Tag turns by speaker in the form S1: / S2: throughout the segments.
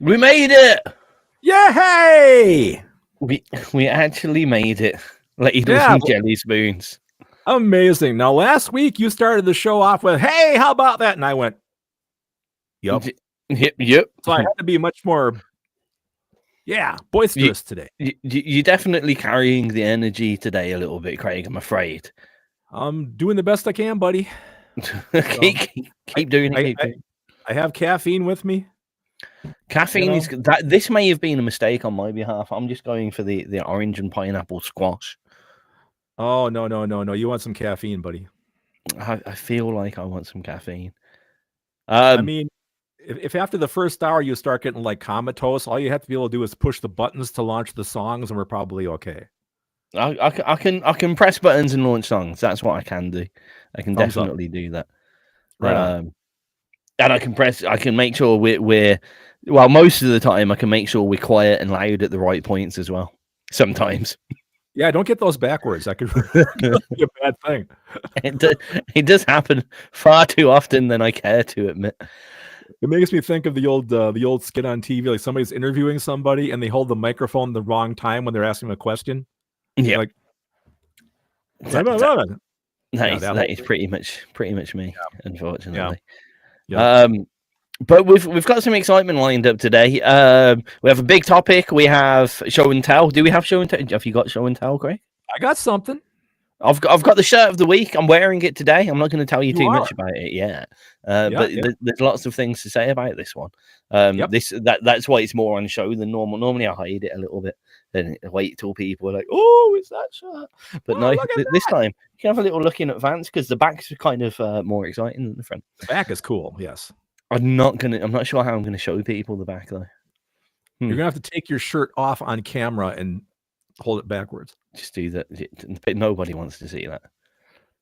S1: We made it!
S2: Yay!
S1: We actually made it. Ladles and jelly spoons.
S2: Amazing. Now, last week you started the show off with, "Hey, how about that?" And I went, "Yep."
S1: Yep.
S2: So I had to be much more, boisterous today.
S1: You're definitely carrying the energy today a little bit, Craig, I'm afraid.
S2: I'm doing the best I can, buddy.
S1: keep doing it.
S2: I have caffeine with me.
S1: Caffeine is that. This may have been a mistake on my behalf. I'm just going for the orange and pineapple squash.
S2: Oh, no. You want some caffeine, buddy.
S1: I feel like I want some caffeine.
S2: I mean, if after the first hour you start getting like comatose, all you have to be able to do is push the buttons to launch the songs, and we're probably okay.
S1: I can press buttons and launch songs. That's what I can do. I can definitely do that.
S2: Right.
S1: And I can make sure we're well, most of the time I can make sure we're quiet and loud at the right points as well. Sometimes.
S2: Yeah, don't get those backwards. That could be a bad thing.
S1: It does happen far too often than I care to admit.
S2: It makes me think of the old skit on TV, like somebody's interviewing somebody and they hold the microphone the wrong time when they're asking them a question.
S1: Yeah,
S2: like
S1: that is pretty much me, unfortunately.
S2: Yeah.
S1: But we've got some excitement lined up today. We have a big topic. We have show and tell. Do we have show and tell? Have you got show and tell, Craig?
S2: I got something.
S1: I've got the shirt of the week. I'm wearing it today. I'm not going to tell you too much about it yet. But there's lots of things to say about this one. That's why it's more on show than normal. Normally I hide it a little bit and wait till people are like, "Oh, it's that shirt." But no, this time you can have a little look in advance because the back's kind of more exciting than the front.
S2: The back is cool. Yes.
S1: I'm not sure how I'm gonna show people the back though.
S2: You're gonna have to take your shirt off on camera and hold it backwards.
S1: Just do that. But nobody wants to see that.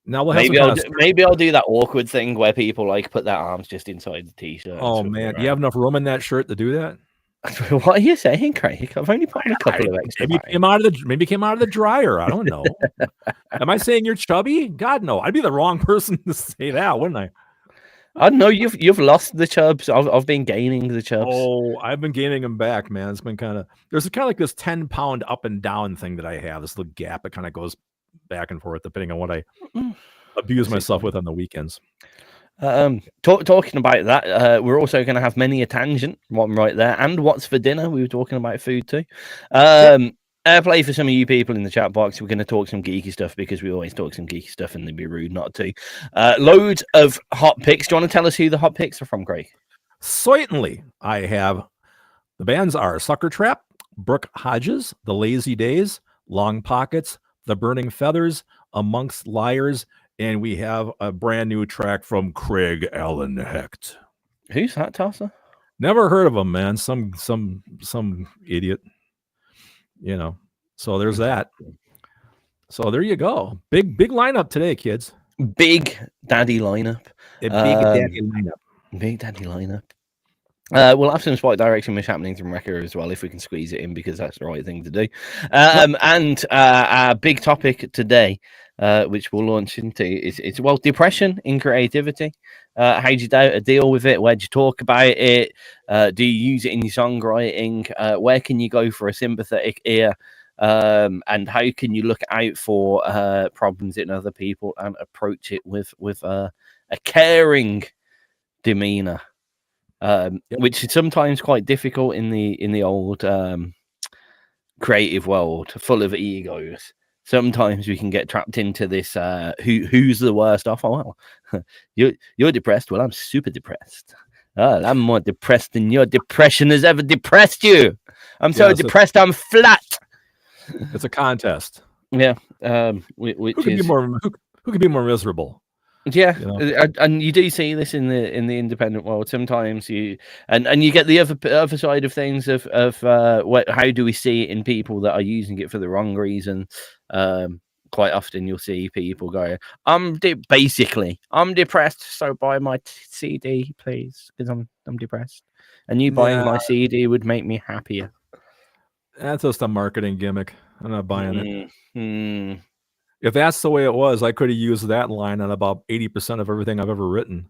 S2: Now we'll
S1: have maybe I'll do that awkward thing where people like put their arms just inside the t-shirt.
S2: Oh man, do you have enough room in that shirt to do that?
S1: What are you saying, Craig? I've only put a couple of extra.
S2: Maybe came out of the dryer. I don't know. Am I saying you're chubby? God no. I'd be the wrong person to say that, wouldn't I?
S1: I know you've lost the chubs. I've been gaining the chubs.
S2: Oh, I've been gaining them back, man. It's been there's kind of like this 10-pound up and down thing that I have. This little gap that kind of goes back and forth depending on what I abuse myself with on the weekends.
S1: Talking about that, we're also going to have many a tangent, one right there, and what's for dinner. We were talking about food too. Airplay for some of you people in the chat box. We're going to talk some geeky stuff because we always talk some geeky stuff and it'd be rude not to. Loads of hot picks. Do you want to tell us who the hot picks are from, Craig?
S2: Certainly. I have the bands are Sucker Trap, Brook, Hodges, The Lazy Days, Long Pockets, The Burning Feathers, Amongst Liars, and we have a brand new track from Craig Allen Hecht.
S1: Who's that, Tosser?
S2: Never heard of him, man. Some idiot. So there's that. So there you go. Big lineup today, kids.
S1: Big daddy lineup.
S2: Big daddy lineup.
S1: Big daddy lineup. We'll have some Spot Direction Mish happening from Wrecker as well if we can squeeze it in because that's the right thing to do. And our big topic today, which we'll launch into, is depression in creativity. How do you deal with it? Where do you talk about it? Do you use it in your songwriting? Where can you go for a sympathetic ear? And how can you look out for problems in other people and approach it with a caring demeanor? Which is sometimes quite difficult in the old creative world, full of egos. Sometimes we can get trapped into this who's the worst off. Oh, well, you're depressed. Well, I'm super depressed. Oh, I'm more depressed than your depression has ever depressed you. I'm so depressed I'm flat.
S2: It's a contest.
S1: Yeah.
S2: Who could be more miserable?
S1: Yeah, and you do see this in the independent world. Sometimes you get the other side of things of how do we see it in people that are using it for the wrong reason. Quite often you'll see people go, I'm depressed, so buy my CD, please, because I'm depressed, and you buying my CD would make me happier.
S2: That's just a marketing gimmick. I'm not buying it. If that's the way it was, I could have used that line on about 80% of everything I've ever written.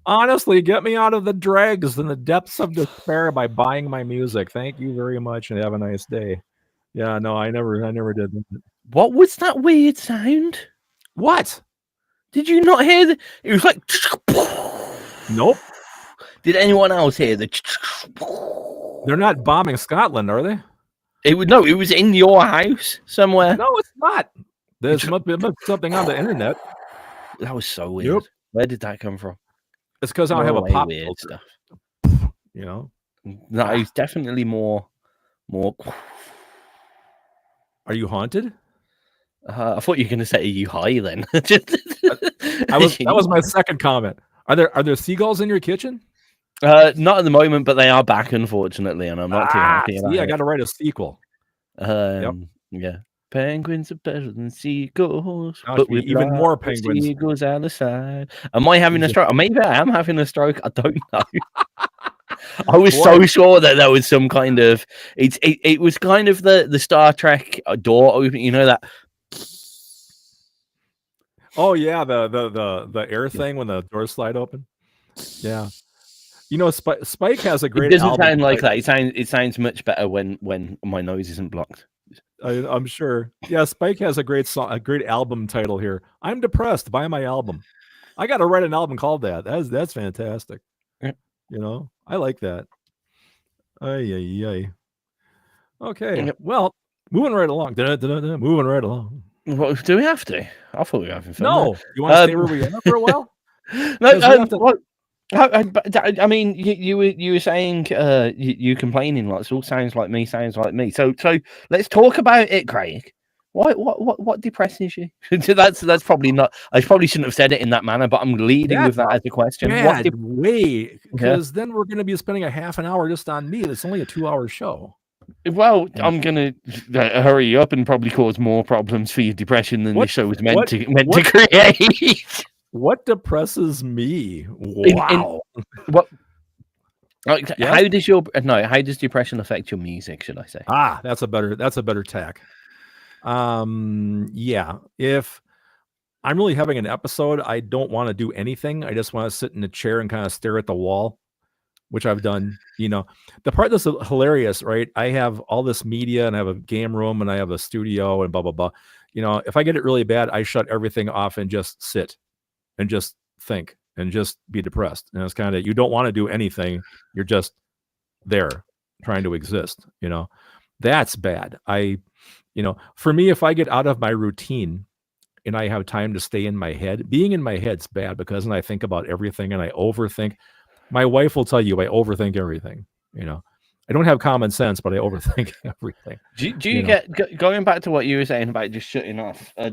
S2: Honestly, get me out of the dregs and the depths of despair by buying my music. Thank you very much and have a nice day. Yeah, no, I never did that.
S1: What was that weird sound?
S2: What?
S1: Did you not hear the? It was like.
S2: Nope.
S1: Did anyone else hear the?
S2: They're not bombing Scotland, are they?
S1: It was in your house somewhere.
S2: No, it's not. There's something on the internet.
S1: That was so weird. Yep. Where did that come from?
S2: It's because I don't have a pop
S1: weird stuff.
S2: You know?
S1: No, it's definitely more.
S2: Are you haunted?
S1: I thought you were going to say, "Are you high?" Then
S2: that was my second comment. Are there seagulls in your kitchen?
S1: Not at the moment, but they are back, unfortunately, and I'm not too happy about it.
S2: I got to write a sequel.
S1: Yeah. Penguins are better than seagulls,
S2: but with even more penguins.
S1: Seagulls out the side. Am I having a stroke? Maybe I am having a stroke. I don't know. I was so sure that there was some kind of it was kind of the Star Trek door open. You know that.
S2: Oh yeah, the air thing when the doors slide open. Yeah. You know, Spike has a great.
S1: It doesn't sound like that. It sounds much better when my nose isn't blocked.
S2: I'm sure. Yeah, Spike has a great album title here. I'm depressed. Buy my album. I got to write an album called that. That's fantastic.
S1: Yeah.
S2: You know, I like that. Ay. Okay. Well, moving right along. Moving right along.
S1: Well, do we have to? I thought we were having fun.
S2: No. You want to stay where we are for a while?
S1: No. I mean, you were saying you complaining like it all sounds like me. So let's talk about it, Craig. What depresses you? that's probably not. I probably shouldn't have said it in that manner, but I'm leading with that as a question.
S2: Because then we're going to be spending a half an hour just on me. It's only a 2-hour show.
S1: Well, I'm gonna hurry up and probably cause more problems for your depression than this show was meant to create.
S2: What depresses me? Wow.
S1: What? How does depression affect your music? Should I say?
S2: That's a better tack. Yeah. If I'm really having an episode, I don't want to do anything. I just want to sit in a chair and kind of stare at the wall, which I've done. You know, the part that's hilarious, right? I have all this media and I have a game room and I have a studio and blah, blah, blah. You know, if I get it really bad, I shut everything off and just sit and just think and just be depressed. And it's kind of, you don't want to do anything. You're just there trying to exist. You know, that's bad. For me, if I get out of my routine and I have time to stay in my head, being in my head's bad because then I think about everything and I overthink. My wife will tell you I overthink everything. You know, I don't have common sense, but I overthink everything.
S1: Do you get going back to what you were saying about just shutting off? I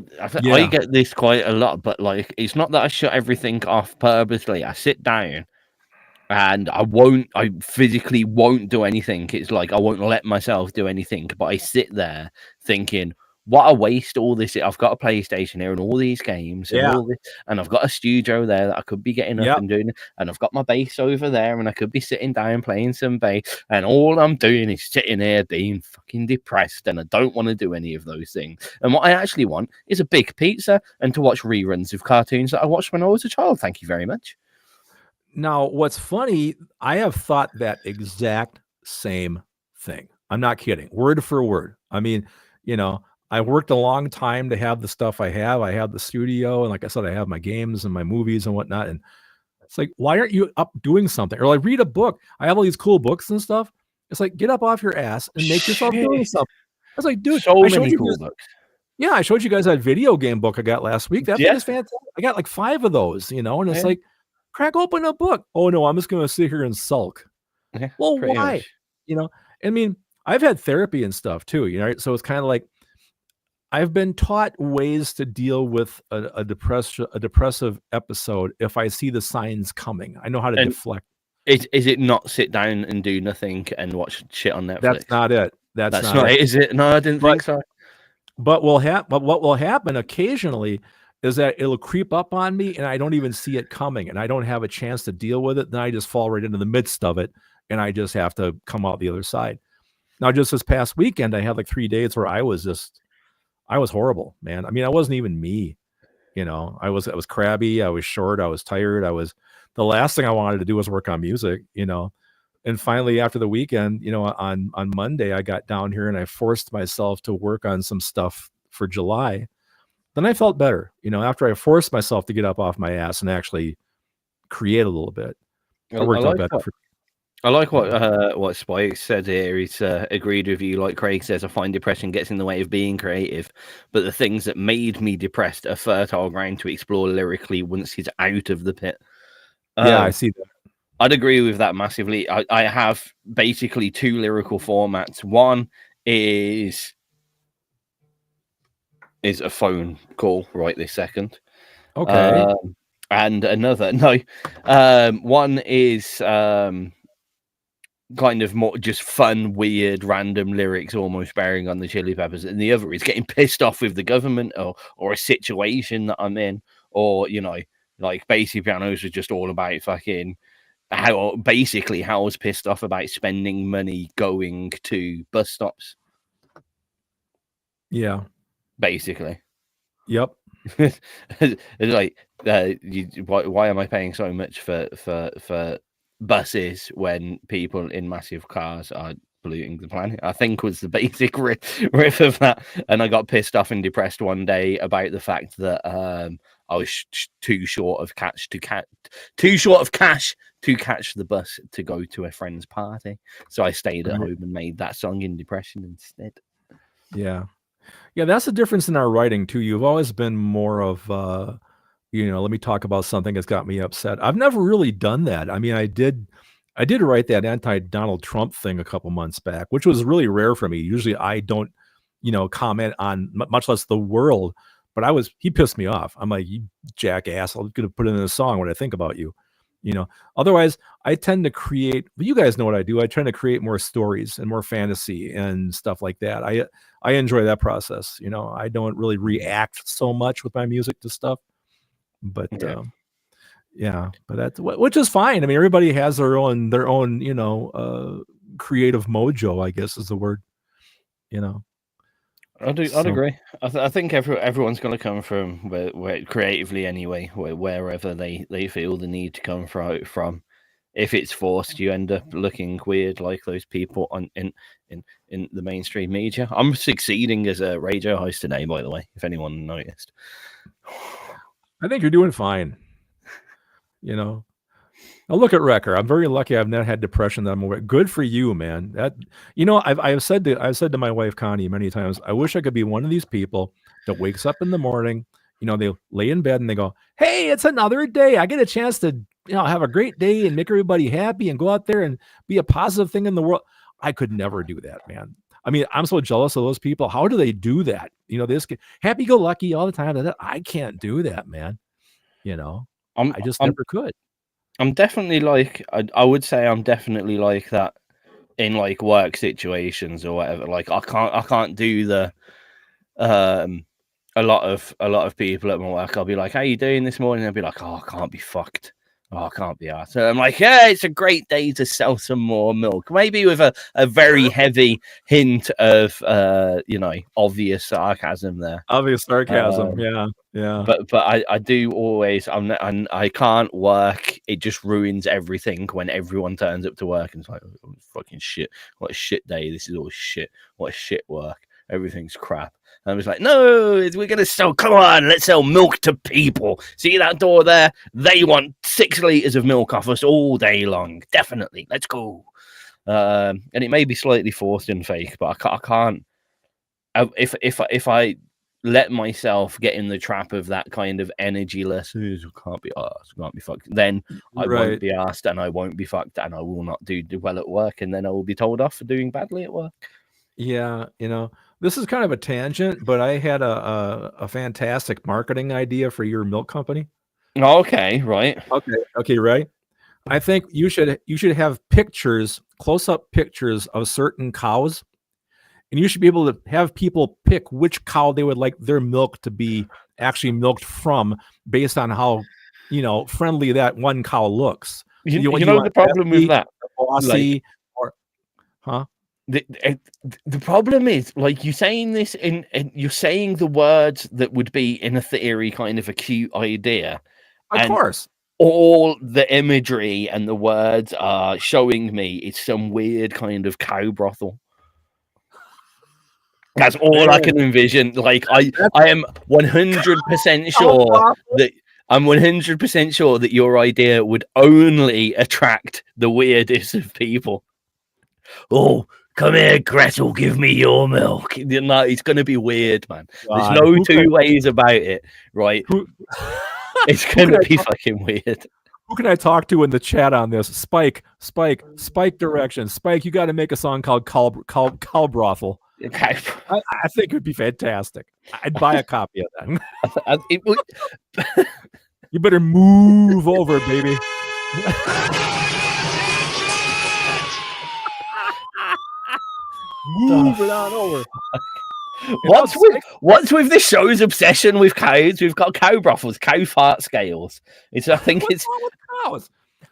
S1: get this quite a lot, but like it's not that I shut everything off purposely. I sit down and I physically won't do anything. It's like I won't let myself do anything, but I sit there thinking, what a waste all this. I've got a PlayStation here and all these games and all this, and I've got a studio there that I could be getting up and doing, and I've got my bass over there and I could be sitting down playing some bass, and all I'm doing is sitting here being fucking depressed, and I don't want to do any of those things. And what I actually want is a big pizza and to watch reruns of cartoons that I watched when I was a child. Thank you very much.
S2: Now, what's funny, I have thought that exact same thing. I'm not kidding. Word for word. I mean, you know, I worked a long time to have the stuff I have. I have the studio, and like I said, I have my games and my movies and whatnot. And it's like, why aren't you up doing something? Or like read a book. I have all these cool books and stuff. It's like, get up off your ass and make yourself doing something. I was like, dude,
S1: so many cool books.
S2: Yeah, I showed you guys that video game book I got last week. That thing is fantastic. I got like 5 of those, you know, and it's like, crack open a book. Oh no, I'm just going to sit here and sulk. Well, why? Much. You know, I mean, I've had therapy and stuff too, you know, right? So it's kind of like, I've been taught ways to deal with a depressive episode if I see the signs coming. I know how to deflect.
S1: Is it not sit down and do nothing and watch shit on Netflix?
S2: That's not it. That's
S1: not it. Is it? No, I didn't think so.
S2: But what will happen occasionally is that it'll creep up on me and I don't even see it coming and I don't have a chance to deal with it. Then I just fall right into the midst of it and I just have to come out the other side. Now, just this past weekend, I had like 3 days where I was just I was horrible, man. I mean, I wasn't even me. I was crabby. I was short. I was tired. The last thing I wanted to do was work on music. And finally, after the weekend, on Monday, I got down here and I forced myself to work on some stuff for July. Then I felt better, after I forced myself to get up off my ass and actually create a little bit. It worked out better.
S1: I like what Spike said here. He's agreed with you. Like Craig says, I find depression gets in the way of being creative, but the things that made me depressed are fertile ground to explore lyrically once he's out of the pit.
S2: Yeah, I see that.
S1: I'd agree with that massively. I have basically two lyrical formats. One is a phone call right this second.
S2: Okay.
S1: And another, one is kind of more just fun, weird, random lyrics almost bearing on the Chili Peppers, and the other is getting pissed off with the government or a situation that I'm in, or like Basic Pianos was just all about fucking how I was pissed off about spending money going to bus stops.
S2: Yeah,
S1: basically.
S2: Yep.
S1: It's like why am I paying so much for buses when people in massive cars are polluting the planet? I think was the basic riff of that, and I got pissed off and depressed one day about the fact that I was too short of cash to catch the bus to go to a friend's party, so I stayed at home and made that song in depression instead.
S2: Yeah, that's the difference in our writing too. You've always been more of let me talk about something that's got me upset. I've never really done that. I mean, I did write that anti-Donald Trump thing a couple months back, which was really rare for me. Usually I don't, comment on much less the world, but he pissed me off. I'm like, you jackass, I'm going to put it in a song when I think about you, otherwise I tend to create, you guys know what I do. I tend to create more stories and more fantasy and stuff like that. I enjoy that process. I don't really react so much with my music to stuff. But but that's which is fine. I mean, everybody has their own creative mojo, I guess is the word.
S1: I'd agree. I think everyone's going to come from where creatively anyway, wherever they feel the need to come from. If it's forced, you end up looking weird like those people in the mainstream media. I'm succeeding as a radio host today, by the way, if anyone noticed.
S2: I think you're doing fine. Now look at Wrecker. I'm very lucky. I've never had depression that I'm aware. Good for you, man. That I've said to my wife Connie many times, I wish I could be one of these people that wakes up in the morning. They lay in bed and they go, "Hey, it's another day. I get a chance to have a great day and make everybody happy and go out there and be a positive thing in the world." I could never do that, man. I mean, I'm so jealous of those people. How do they do that? This happy-go-lucky all the time. I can't do that, man. I just never could.
S1: I'm definitely like, I would say I'm definitely like that in like work situations or whatever. Like I can't do the a lot of people at my work. I'll be like, "How you doing this morning?" They'll be like, "Oh, I can't be fucked. Oh, I can't be arsed." So I'm like, "Yeah, it's a great day to sell some more milk." Maybe with a very heavy hint of obvious sarcasm there.
S2: Obvious sarcasm, yeah.
S1: But I do always. I can't work. It just ruins everything when everyone turns up to work and it's like, "Oh, fucking shit! What a shit day! This is all shit. What a shit work. Everything's crap." And I was like, "No, we're going to sell, come on, let's sell milk to people. See that door there? They want 6 liters of milk off us all day long. Definitely. Let's go." And it may be slightly forced and fake, but I can't. If I let myself get in the trap of that kind of energyless, can't be asked, can't be fucked, then I won't be asked and I won't be fucked and I will not do well at work, and then I will be told off for doing badly at work.
S2: Yeah, this is kind of a tangent, but I had a fantastic marketing idea for your milk company.
S1: Okay, right.
S2: Okay, right. I think you should have pictures, close-up pictures of certain cows, and you should be able to have people pick which cow they would like their milk to be actually milked from based on how friendly that one cow looks.
S1: You know the problem with that,
S2: bossy, or huh?
S1: the problem is, like, you're saying this in you're saying the words that would be in a theory kind of a cute idea.
S2: Of course.
S1: All the imagery and the words are showing me it's some weird kind of cow brothel. That's all I can envision. Like, I am 100% sure that I'm 100% sure that your idea would only attract the weirdest of people. Oh, come here, Gretel, give me your milk. No, it's going to be weird, man. There's no two ways about it, right? It's going to be fucking weird.
S2: Who can I talk to in the chat on this? Spike direction. Spike, you got to make a song called Cow Brothel.
S1: Okay.
S2: I think it would be fantastic. I'd buy a copy of that. You better move over, baby. Move it on over.
S1: What's with the show's obsession with cows? We've got cow brothels, cow fart scales. What's wrong with
S2: cows?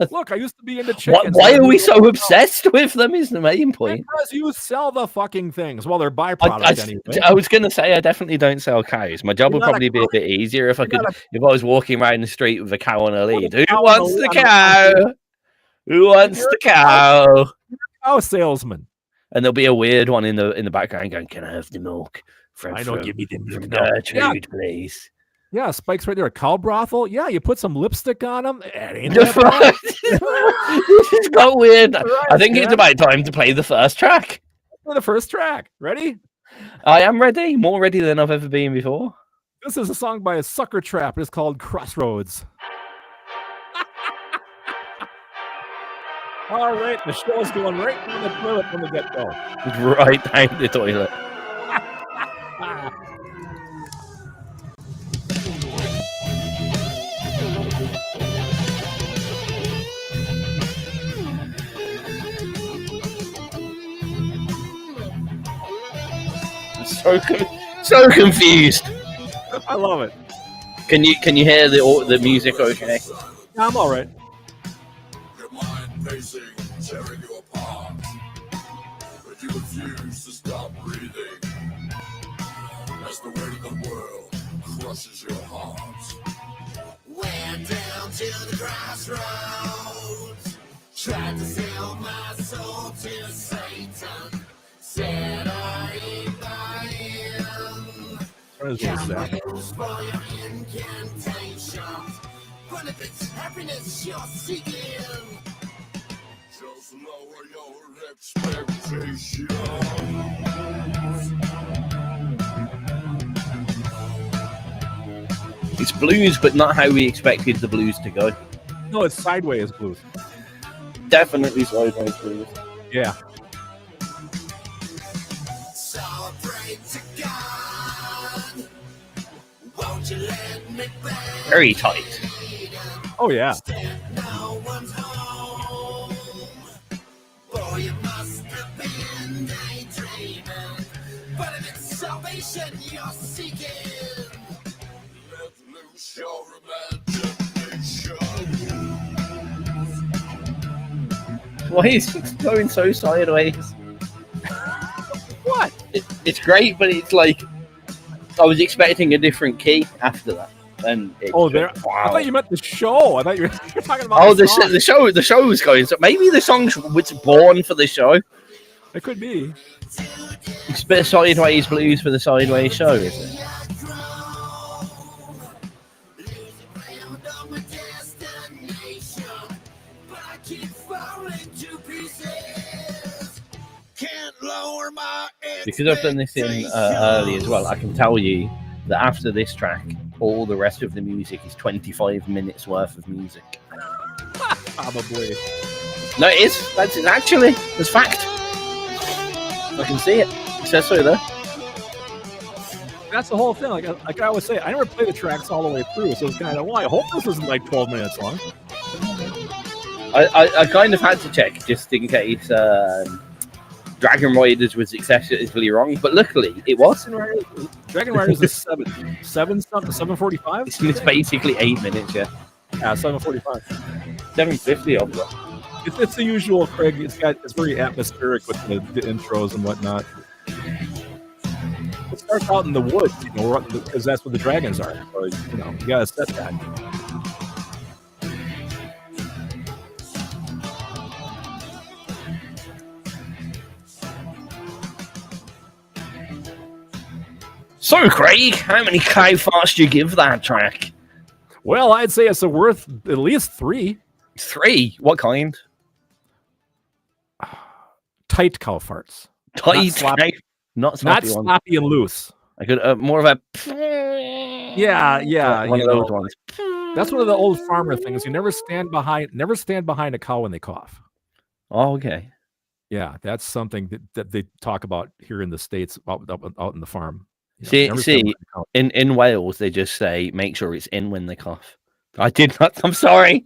S2: Look, I used to be into chickens.
S1: Why are we so obsessed with them? Is the main point.
S2: Because you sell the fucking things. Well, they're byproducts anyway.
S1: I was going to say I definitely don't sell cows. My job would probably be a bit easier if I was walking around the street with a cow on a lead. Who wants the cow? Who wants the cow?
S2: Cow salesman.
S1: And there'll be a weird one in the background going, "Can I have the milk from
S2: give me the milk,
S1: Gertrude, please?"
S2: Yeah, Spike's right there. A cow brothel. Yeah, you put some lipstick on them. This has
S1: got weird. Right, I think it's about time to play the first track.
S2: The first track. Ready?
S1: I am ready. More ready than I've ever been before.
S2: This is a song by a Sucker Trap. It's called Crossroads. All right, the show's going right down the toilet from the get-go.
S1: Right down the toilet. So confused.
S2: I love it.
S1: Can you hear the music? Okay.
S2: Yeah, I'm all right.
S3: Your mind pacing, tearing you apart, but you refuse to stop breathing. As the weight of the world crushes your heart. We're down to the crossroads. Tried to sell my soul to Satan. Said I ain't buying. Candles for your incantations. But if it's happiness you're seeking, just lower your expectations.
S1: It's blues, but not how we expected the blues to go.
S2: No, it's sideways blues.
S1: Definitely sideways blues.
S2: Yeah.
S1: Very tight.
S2: Oh yeah.
S1: Why is it going so sideways?
S2: What?
S1: It's great, but it's like I was expecting a different key after that. And
S2: wow. I thought you meant the show. I thought you were talking about
S1: the show was going. So maybe the song was born for the show.
S2: It could be.
S1: It's a bit of sideways blues for the sideways show, is it? Because I've done this in early as well, I can tell you that after this track, all the rest of the music is 25 minutes worth of music.
S2: Probably.
S1: No, it is. That's it. Actually, it's fact. I can see it. It says so there.
S2: That's the whole thing. Like I always say, I never play the tracks all the way through, so it's kind of, well, I hope this isn't like 12 minutes long.
S1: I kind of had to check just in case Dragon Riders was excessively wrong, but luckily it was.
S2: Dragon Riders is 7:45.
S1: It's basically 8 minutes, yeah.
S2: Yeah, 7:45.
S1: 7:50 of them.
S2: It's the usual, Craig. It's very atmospheric with the intros and whatnot. It starts out in the woods, because that's where the dragons are. So, you gotta set that.
S1: So, Craig, how many cow farts do you give that track?
S2: Well, I'd say it's worth at least 3.
S1: 3? What kind?
S2: Tight cow farts.
S1: Tight, not
S2: sloppy and loose.
S1: I could more of a.
S2: Yeah.
S1: One of those ones.
S2: That's one of the old farmer things. You never stand behind a cow when they cough.
S1: Oh, okay.
S2: Yeah, that's something that they talk about here in the States out in the farm.
S1: See, in Wales they just say make sure it's in when they cough. I did not. I'm sorry.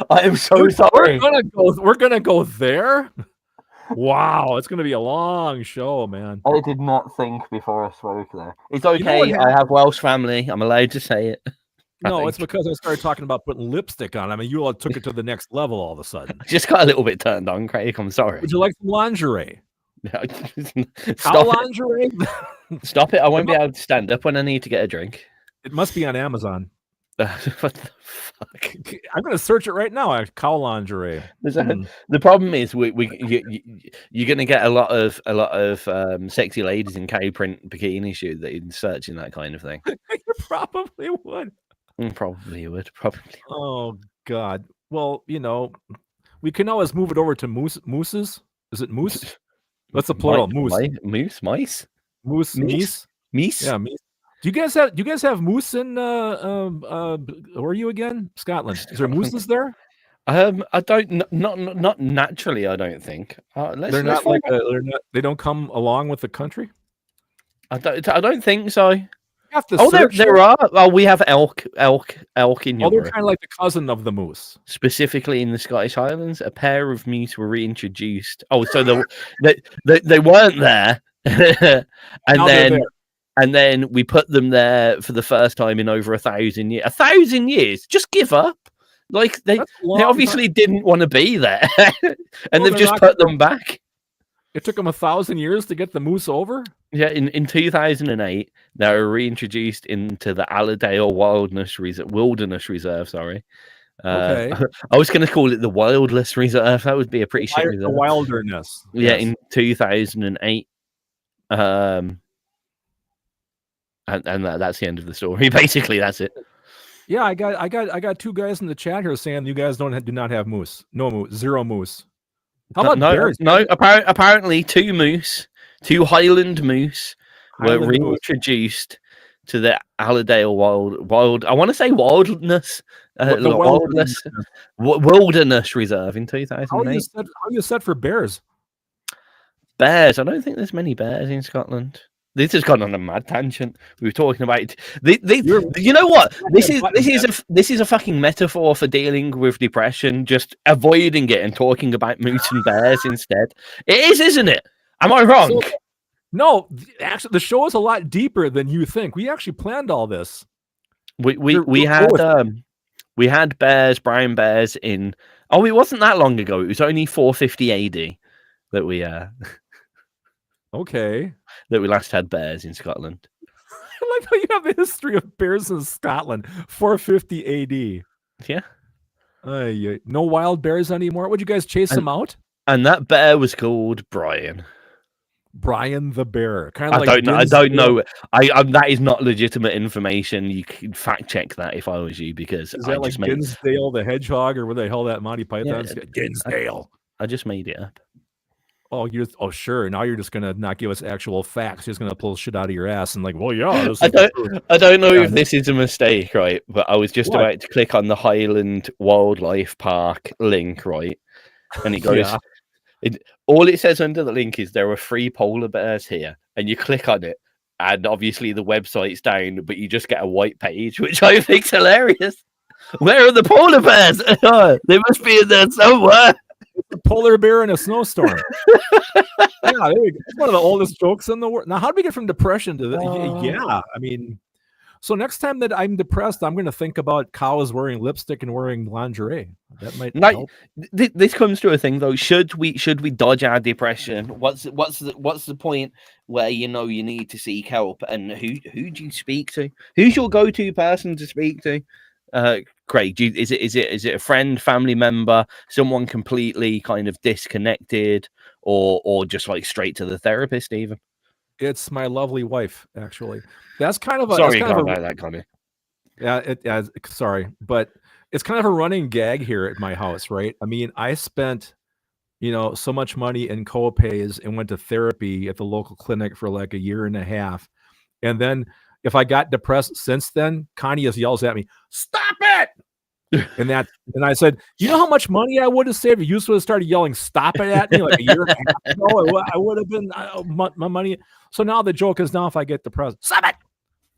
S1: I am so sorry.
S2: We're gonna go there. Wow, it's gonna be a long show, man.
S1: I did not think before I spoke there. It's okay. I have Welsh family. I'm allowed to say it.
S2: No, it's because I started talking about putting lipstick on. I mean, you all took it to the next level all of a sudden.
S1: I just got a little bit turned on, Craig. I'm sorry.
S2: Would you like some lingerie?
S1: Stop
S2: lingerie?
S1: Stop it. I won't be able to stand up when I need to get a drink.
S2: It must be on Amazon.
S1: What the fuck?
S2: I'm going to search it right now. Cow lingerie.
S1: The problem is you're going to get a lot of sexy ladies in cow print bikini shoes that are searching that kind of thing.
S2: You probably would.
S1: Probably would.
S2: Oh God. Well, we can always move it over to mooses. Is it moose? That's a plural. Moose.
S1: Mice.
S2: Moose. Meese. Yeah, meese. Do you guys have moose in where are you again? Scotland. Is there mooses there?
S1: I don't not naturally. I don't think
S2: they don't come along with the country.
S1: I don't think so.
S2: There
S1: are. Well, we have elk in Europe.
S2: They're kind of like the cousin of the moose.
S1: Specifically in the Scottish Highlands, a pair of moose were reintroduced. Oh, so they weren't there, and then we put them there for the first time in over 1,000 years. 1,000 years? Just give up. Like they obviously didn't want to be there, and they've just put them back.
S2: It took them 1,000 years to get the moose over.
S1: Yeah, in 2008, they were reintroduced into the Allerdale Wilderness Reserve. Sorry, okay. I was going to call it the Wildless Reserve. That would be a pretty shit reserve.
S2: The Wilderness.
S1: Yeah, yes. In 2008. And that's the end of the story. Basically, that's it.
S2: Yeah, I got 2 guys in the chat here saying you guys do not have moose. No moose. 0 moose. How about bears?
S1: No, apparently 2 moose, 2 Highland moose were reintroduced to the Allerdale wild. I want to say wildness, wilderness reserve in 2008.
S2: How you set for bears?
S1: Bears. I don't think there's many bears in Scotland. This has gone on a mad tangent. We were talking about you know what? This is a fucking metaphor for dealing with depression. Just avoiding it and talking about moose and bears instead. It is, isn't it? Am I wrong?
S2: No, actually, the show is a lot deeper than you think. We actually planned all this.
S1: We had bears, brown bears in. Oh, it wasn't that long ago. It was only 450 AD that we.
S2: Okay.
S1: That we last had bears in Scotland.
S2: I like how you have a history of bears in Scotland. 450 AD.
S1: Yeah.
S2: No wild bears anymore. Would you guys chase them out?
S1: And that bear was called Brian.
S2: Brian the bear. Kind of
S1: I don't know. That is not legitimate information. You can fact check that if I was you, because
S2: is that like Dinsdale the hedgehog, or what the hell that Monty Python?
S1: Yeah,
S2: Dinsdale.
S1: I just made it up.
S2: Oh, sure. Now you're just gonna not give us actual facts. You're just gonna pull shit out of your ass and like, well, yeah.
S1: I don't know if this is a mistake, right? But I was just about to click on the Highland Wildlife Park link, right? And it goes. All it says under the link is there are 3 polar bears here, and you click on it, and obviously the website's down, but you just get a white page, which I think's hilarious. Where are the polar bears? They must be in there somewhere.
S2: A polar bear in a snowstorm. Yeah, there you go. It's one of the oldest jokes in the world. Now, how did we get from depression to this? Yeah, I mean, So next time that I'm depressed, I'm going to think about cows wearing lipstick and wearing lingerie. That might help.
S1: This comes to a thing though. Should we dodge our depression? What's the point where you know you need to seek help, and who do you speak to? Who's your go-to person to speak to? Craig, is it a friend, family member, someone completely kind of disconnected, or just like straight to the therapist even?
S2: It's my lovely wife, actually. That's kind of a
S1: sorry,
S2: that's kind of a,
S1: that comment.
S2: yeah, sorry, but it's kind of a running gag here at my house, right? I mean, I spent, so much money in co-pays and went to therapy at the local clinic for like a year and a half. And then if I got depressed since then, Connie just yells at me, "Stop it!" And I said, you know how much money I would have saved if you would have started yelling "stop it" at me like a year and a half ago? I would have been my money. So now the joke is, now if I get depressed, stop it.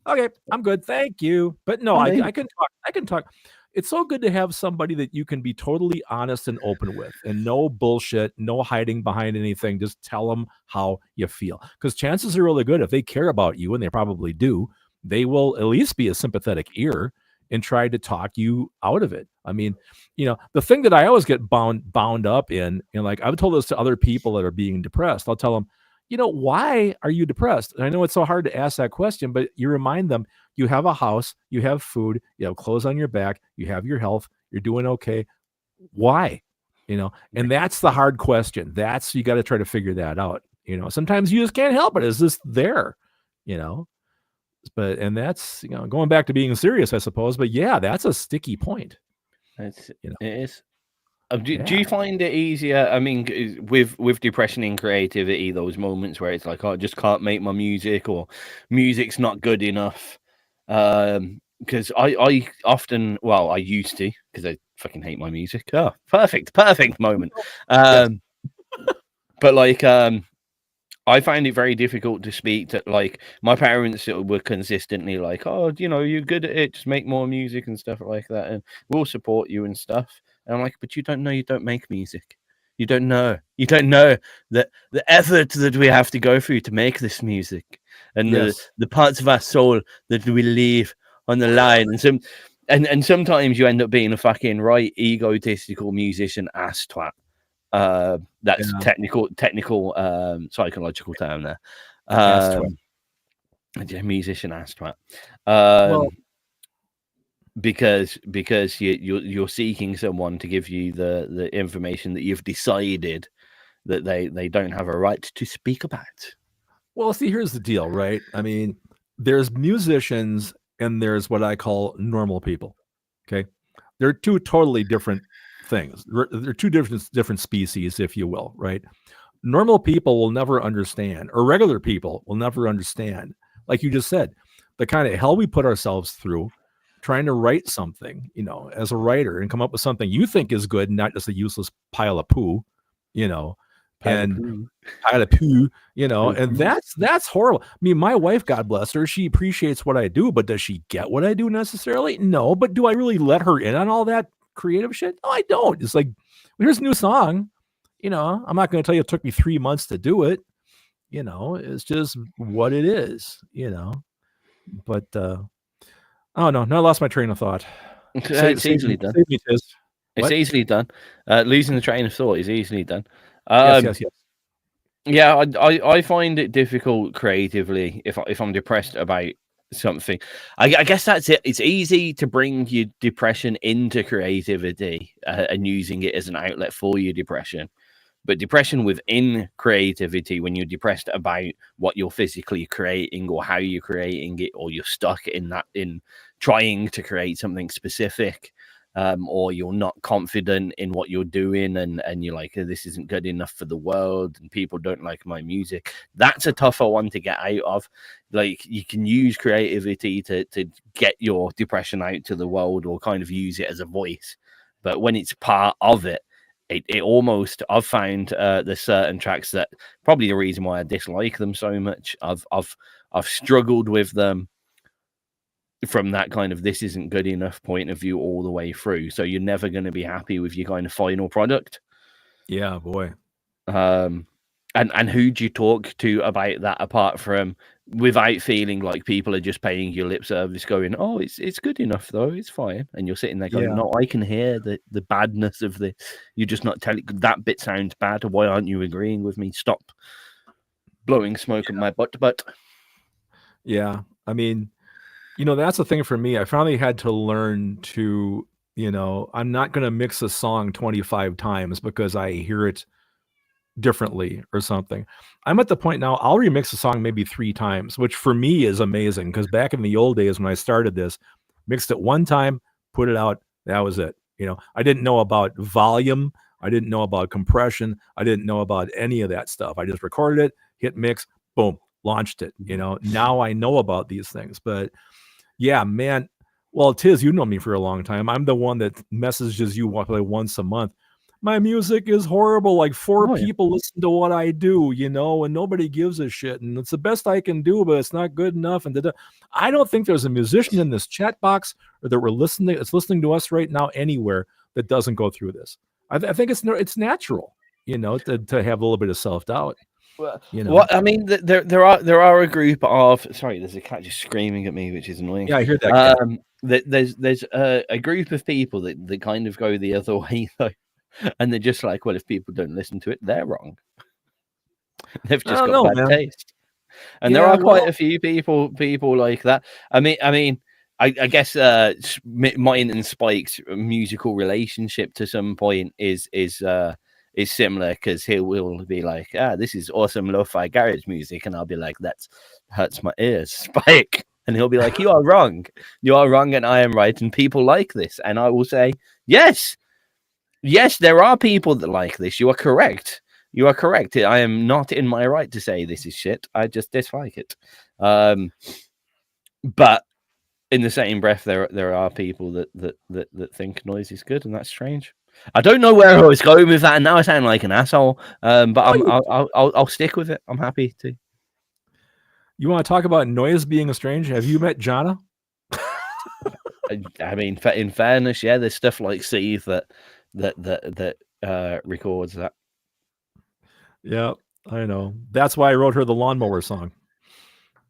S2: Okay, I'm good, thank you. But no, I can talk. I can talk. It's so good to have somebody that you can be totally honest and open with, and no bullshit, no hiding behind anything. Just tell them how you feel, because chances are really good, if they care about you, and they probably do, they will at least be a sympathetic ear and try to talk you out of it. I mean, the thing that I always get bound up in, and like I've told this to other people that are being depressed, I'll tell them, why are you depressed? And I know it's so hard to ask that question, but you remind them, you have a house, you have food, you have clothes on your back, you have your health, you're doing okay. Why? And that's the hard question. You got to try to figure that out. Sometimes you just can't help it. It's just there, and that's, going back to being serious, I suppose. But yeah, that's a sticky point.
S1: It is. Do you find it easier? I mean, with depression in creativity, those moments where it's like, I just can't make my music, or music's not good enough. Because I often, well, I used to, because I fucking hate my music. Oh, perfect moment. But like, I find it very difficult to speak to, like, my parents were consistently like, oh, you're good at it, just make more music and stuff like that, and we'll support you and stuff. And I'm like, but you don't know, you don't make music. You don't know that the effort that we have to go through to make this music, and the parts of our soul that we leave on the line. And sometimes you end up being a fucking right egotistical musician ass twat. That's technical psychological term there. Musician ass twat. Because you're seeking someone to give you the information that you've decided that they don't have a right to speak about.
S2: Well, see, here's the deal, right? I mean, there's musicians and there's what I call normal people. Okay, they're two totally different things. They're two different species, if you will, right? Normal people will never understand, or regular people will never understand, like you just said, the kind of hell we put ourselves through trying to write something, as a writer, and come up with something you think is good, not just a useless pile of poo, and that's horrible. I mean, my wife, God bless her, she appreciates what I do, but does she get what I do necessarily? No. But do I really let her in on all that creative shit? No, I don't. It's like, here's a new song, I'm not going to tell you it took me 3 months to do it. It's just what it is, but oh no, I lost my train of thought.
S1: It's easily done. It's easily done. Losing the train of thought is easily done.
S2: Yes.
S1: Yeah, I find it difficult creatively if I'm depressed about something. I guess that's it. It's easy to bring your depression into creativity and using it as an outlet for your depression. But depression within creativity, when you're depressed about what you're physically creating or how you're creating it, or you're stuck in trying to create something specific, or you're not confident in what you're doing, and you're like, oh, this isn't good enough for the world, and people don't like my music. That's a tougher one to get out of. Like, you can use creativity to get your depression out to the world, or kind of use it as a voice. But when it's part of it, it almost, I've found there's certain tracks that, probably the reason why I dislike them so much, I've struggled with them from that kind of this isn't good enough point of view all the way through. So you're never going to be happy with your kind of final product.
S2: Yeah, boy.
S1: And And who do you talk to about that apart from without feeling like people are just paying you lip service, going, "Oh, it's good enough though, it's fine," and you're sitting there going,
S2: Yeah.
S1: "No, I can hear the badness of this. You're just not telling that bit sounds bad. Why aren't you agreeing with me? Stop blowing smoke in my butt."
S2: Yeah. I mean, that's the thing for me. I finally had to learn to, I'm not going to mix a song 25 times because I hear it differently or something. I'm at the point now, I'll remix a song maybe 3 times, which for me is amazing, because back in the old days when I started this, mixed it 1 time, put it out, that was it. I didn't know about volume, I didn't know about compression, I didn't know about any of that stuff. I just recorded it, hit mix, boom, launched it. Now I know about these things. But yeah, man, well, Tizz, you know me for a long time. I'm the one that messages you like once a month. My music is horrible. Like 4 people listen to what I do, and nobody gives a shit. And it's the best I can do, but it's not good enough. And I don't think there's a musician in this chat box or that it's listening to us right now anywhere that doesn't go through this. I think it's natural, to have a little bit of self-doubt.
S1: Well, I mean, there are a group of, sorry, there's a cat just screaming at me, which is annoying.
S2: Yeah, I hear that.
S1: There's a group of people that kind of go the other way though. And they're just like, well, if people don't listen to it, they're wrong. They've just got bad taste. And there are quite a few people like that. I mean, I guess mine and Spike's musical relationship to some point is similar, because he will be like, this is awesome lo-fi garage music, and I'll be like, that hurts my ears, Spike. And he'll be like, you are wrong, and I am right, and people like this. And I will say, Yes, there are people that like this. You are correct. I am not in my right to say this is shit. I just dislike it. But in the same breath, there are people that think noise is good, and that's strange. I don't know where I was going with that, and now I sound like an asshole. But I'll stick with it. I'm happy to.
S2: You want to talk about noise being strange? Have you met Jana?
S1: I mean, in fairness, yeah, there's stuff like Steve that records that. Yeah,
S2: I know. That's why I wrote her the lawnmower song.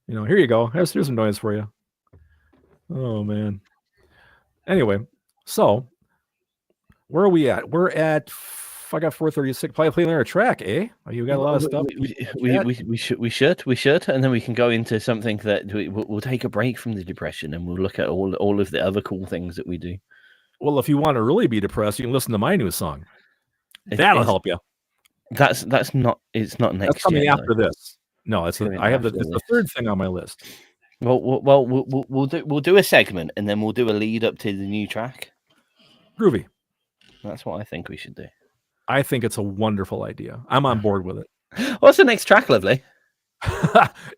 S2: Here you go. Here's some noise for you. Oh man. Anyway, so where are we at? We're at, I got 436. Probably playing another track, eh? Oh, you got a lot of stuff.
S1: We should, and then we can go into something that we'll take a break from the depression, and we'll look at all of the other cool things that we do.
S2: Well, if you want to really be depressed, you can listen to my new song. That'll help you.
S1: That's not. It's not next.
S2: That's coming
S1: yet,
S2: after this. No, it's the third thing on my list.
S1: Well, we'll do a segment, and then we'll do a lead up to the new track.
S2: Groovy.
S1: That's what I think we should do.
S2: I think it's a wonderful idea. I'm on board with it.
S1: What's the next track, lovely?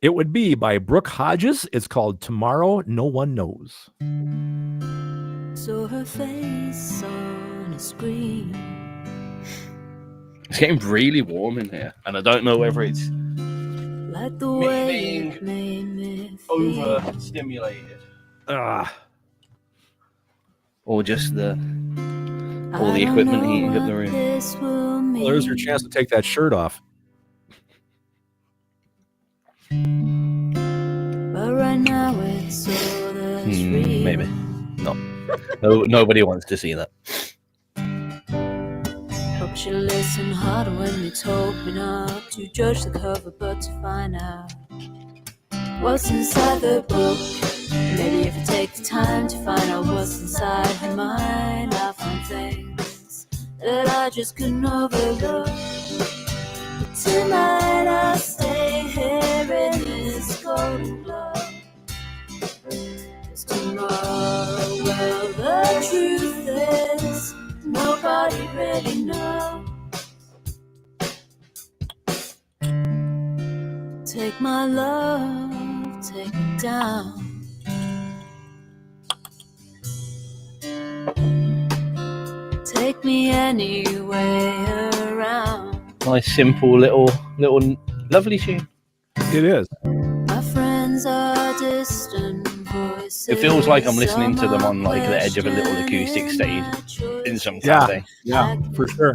S2: It would be by Brook Hodges. It's called Tomorrow No One Knows.
S4: Saw her face on a screen.
S1: It's getting really warm in here, and I don't know whether it's
S4: like the way it made me feel.
S1: Overstimulated, or just all the equipment heating up the room.
S2: Well, there's your chance to take that shirt off.
S4: But right now it's all that's real.
S1: Maybe no. Nobody wants to see that.
S4: Hope she'll listen harder when you told me not to judge the cover, but to find out what's inside the book. Maybe if you take the time to find out what's inside her mind, I'll find things that I just couldn't overlook. But tonight I'll stay here in this golden glow. 'Cause tomorrow, well, the truth is nobody really knows. Take my love, take it down. Take me anywhere around.
S1: Nice, simple, little, lovely tune.
S2: It is.
S4: My friends are distant voices.
S1: It feels like I'm listening to them on like the edge of a little acoustic stage in some cafe.
S2: Yeah, for sure.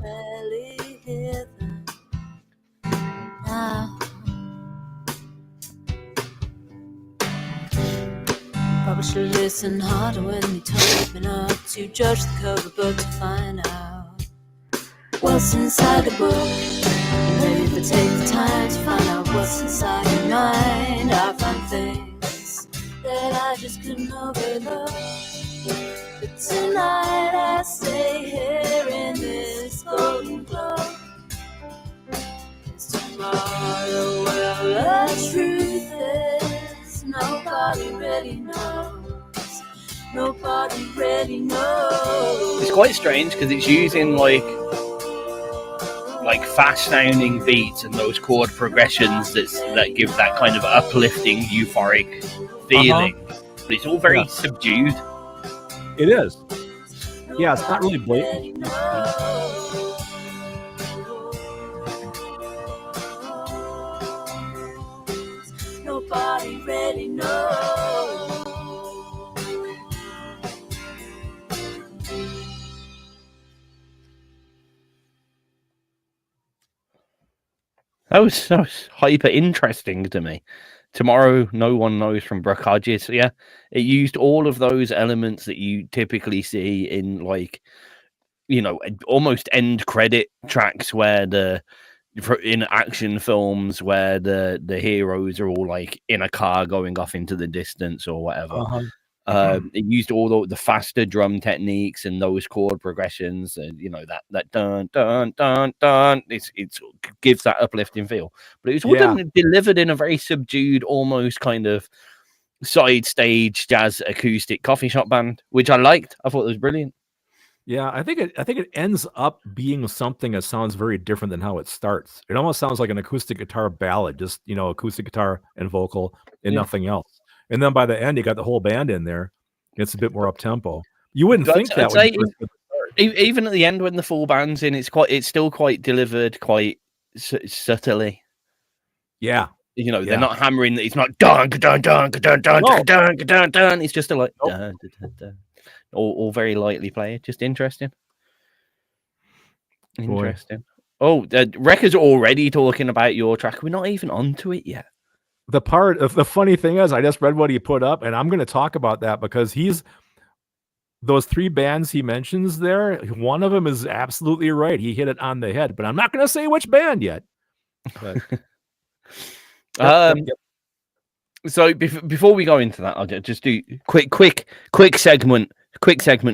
S4: Probably should listen harder when they told me not to judge the cover, but to find out what's inside the book. Maybe if I take the time to find out what's inside your mind, I find things that I just couldn't overlook. But tonight I stay here in this golden glow. 'Cause tomorrow, well, the truth is nobody really knows. Nobody really knows.
S1: It's quite strange because it's using like fast sounding beats and those chord progressions that give that kind of uplifting, euphoric feeling. But it's all very subdued.
S2: It is. Yeah, it's not really blatant.
S4: Nobody really knows.
S1: That was hyper interesting to me. Tomorrow, No One Knows from Brook Hodges. Yeah, it used all of those elements that you typically see in almost end credit tracks where in action films where the heroes are all like in a car going off into the distance or whatever. It used all the faster drum techniques and those chord progressions, and that dun dun dun dun. It gives that uplifting feel, but it was all delivered in a very subdued, almost kind of side stage jazz acoustic coffee shop band, which I liked. I thought it was brilliant.
S2: Yeah, I think it ends up being something that sounds very different than how it starts. It almost sounds like an acoustic guitar ballad, just acoustic guitar and vocal and nothing else. And then by the end, you got the whole band in there. It's a bit more up tempo. You wouldn't think that when you first start.
S1: Even at the end when the full band's in, it's still quite delivered quite subtly.
S2: Yeah,
S1: they're not hammering. It's not dun dun dun dun dun dun dun dun. It's just dun, dun, dun. All very lightly played. Just interesting. Interesting. Oh, Rekka's already talking about your track. We're not even onto it yet.
S2: The part of the funny thing is, I just read what he put up, and I'm going to talk about that because those three bands he mentions there. One of them is absolutely right. He hit it on the head, but I'm not going to say which band yet. But,
S1: So before we go into that, I'll just do quick segment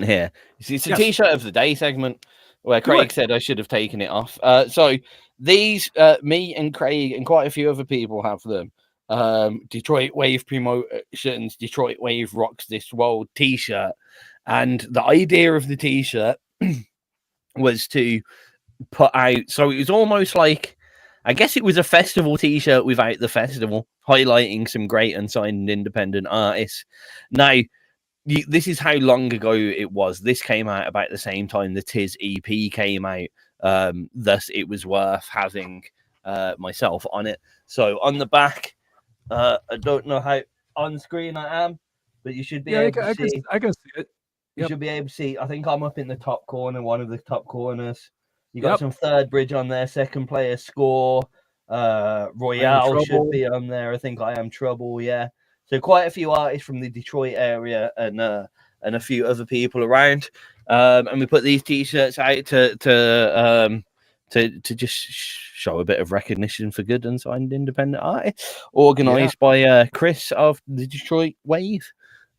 S1: here. It's a T-shirt of the day segment where Craig said I should have taken it off. So these, me and Craig and quite a few other people have them. Detroit Wave Promotions, Detroit Wave Rocks This World T-shirt, and the idea of the T-shirt was to put out. So it was almost like, I guess it was a festival T-shirt without the festival, highlighting some great unsigned independent artists. Now, this is how long ago it was. This came out about the same time the Tizz EP came out. Thus, it was worth having myself on it. So on the back, I don't know how on screen I am, but you should be able to see.
S2: I can see it.
S1: You should be able to see. I think I'm up in the top corner, one of the top corners. You got some third bridge on there, second player score. Royale should be on there. I think I Am Trouble, yeah. So quite a few artists from the Detroit area and a few other people around. And we put these T-shirts out to just show a bit of recognition for good unsigned independent artists, organised by Chris of the Detroit Wave.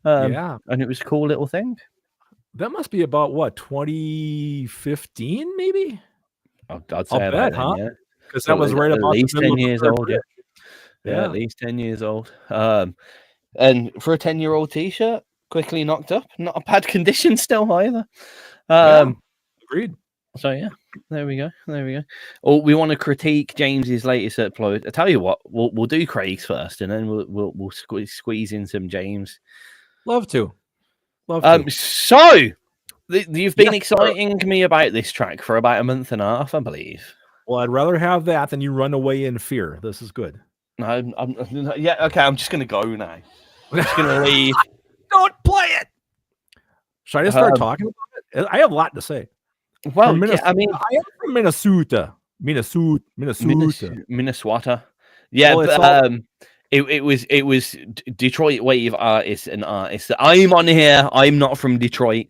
S1: And it was a cool little thing.
S2: That must be about what, 2015 maybe?
S1: I'd say
S2: I'll bet, huh? Because that was right about
S1: at least 10 years old. Yeah, at least 10 years old. And for a 10-year-old T-shirt, quickly knocked up. Not a bad condition still either.
S2: Agreed.
S1: So yeah, there we go. Oh, we want to critique James's latest upload. I tell you what, we'll do Craig's first, and then we'll squeeze in some James.
S2: Love to.
S1: So you've been exciting me about this track for about a month and a half, I believe.
S2: Well, I'd rather have that than you run away in fear. This is good.
S1: I'm just gonna go now. I'm just gonna leave.
S2: Don't play it. Should I just start talking about it? I have a lot to say.
S1: Well,
S2: I am from Minnesota.
S1: Minnesota. Yeah,
S2: well,
S1: It was Detroit wave artists and artists. I'm on here. I'm not from Detroit,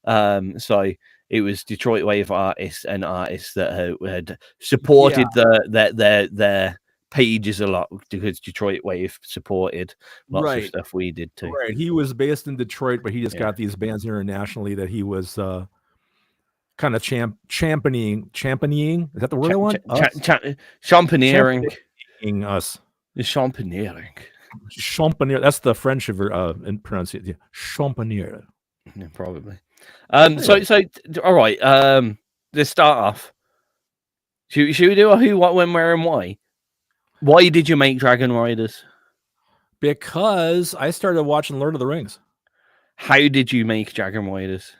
S1: so it was Detroit wave artists and artists that had supported their pages a lot, because Detroit wave supported lots of stuff we did too.
S2: Right. He was based in Detroit, but he just got these bands internationally that he was kind of championing. Is that the word I want?
S1: Championeering
S2: us.
S1: Championeering.
S2: Championnier. That's the French in pronunciation. Championnier.
S1: Yeah, probably. So all right. Let's start off. Should we do a who, what, when, where, and why? Why did you make Dragon Riders?
S2: Because I started watching Lord of the Rings.
S1: How did you make Dragon Riders?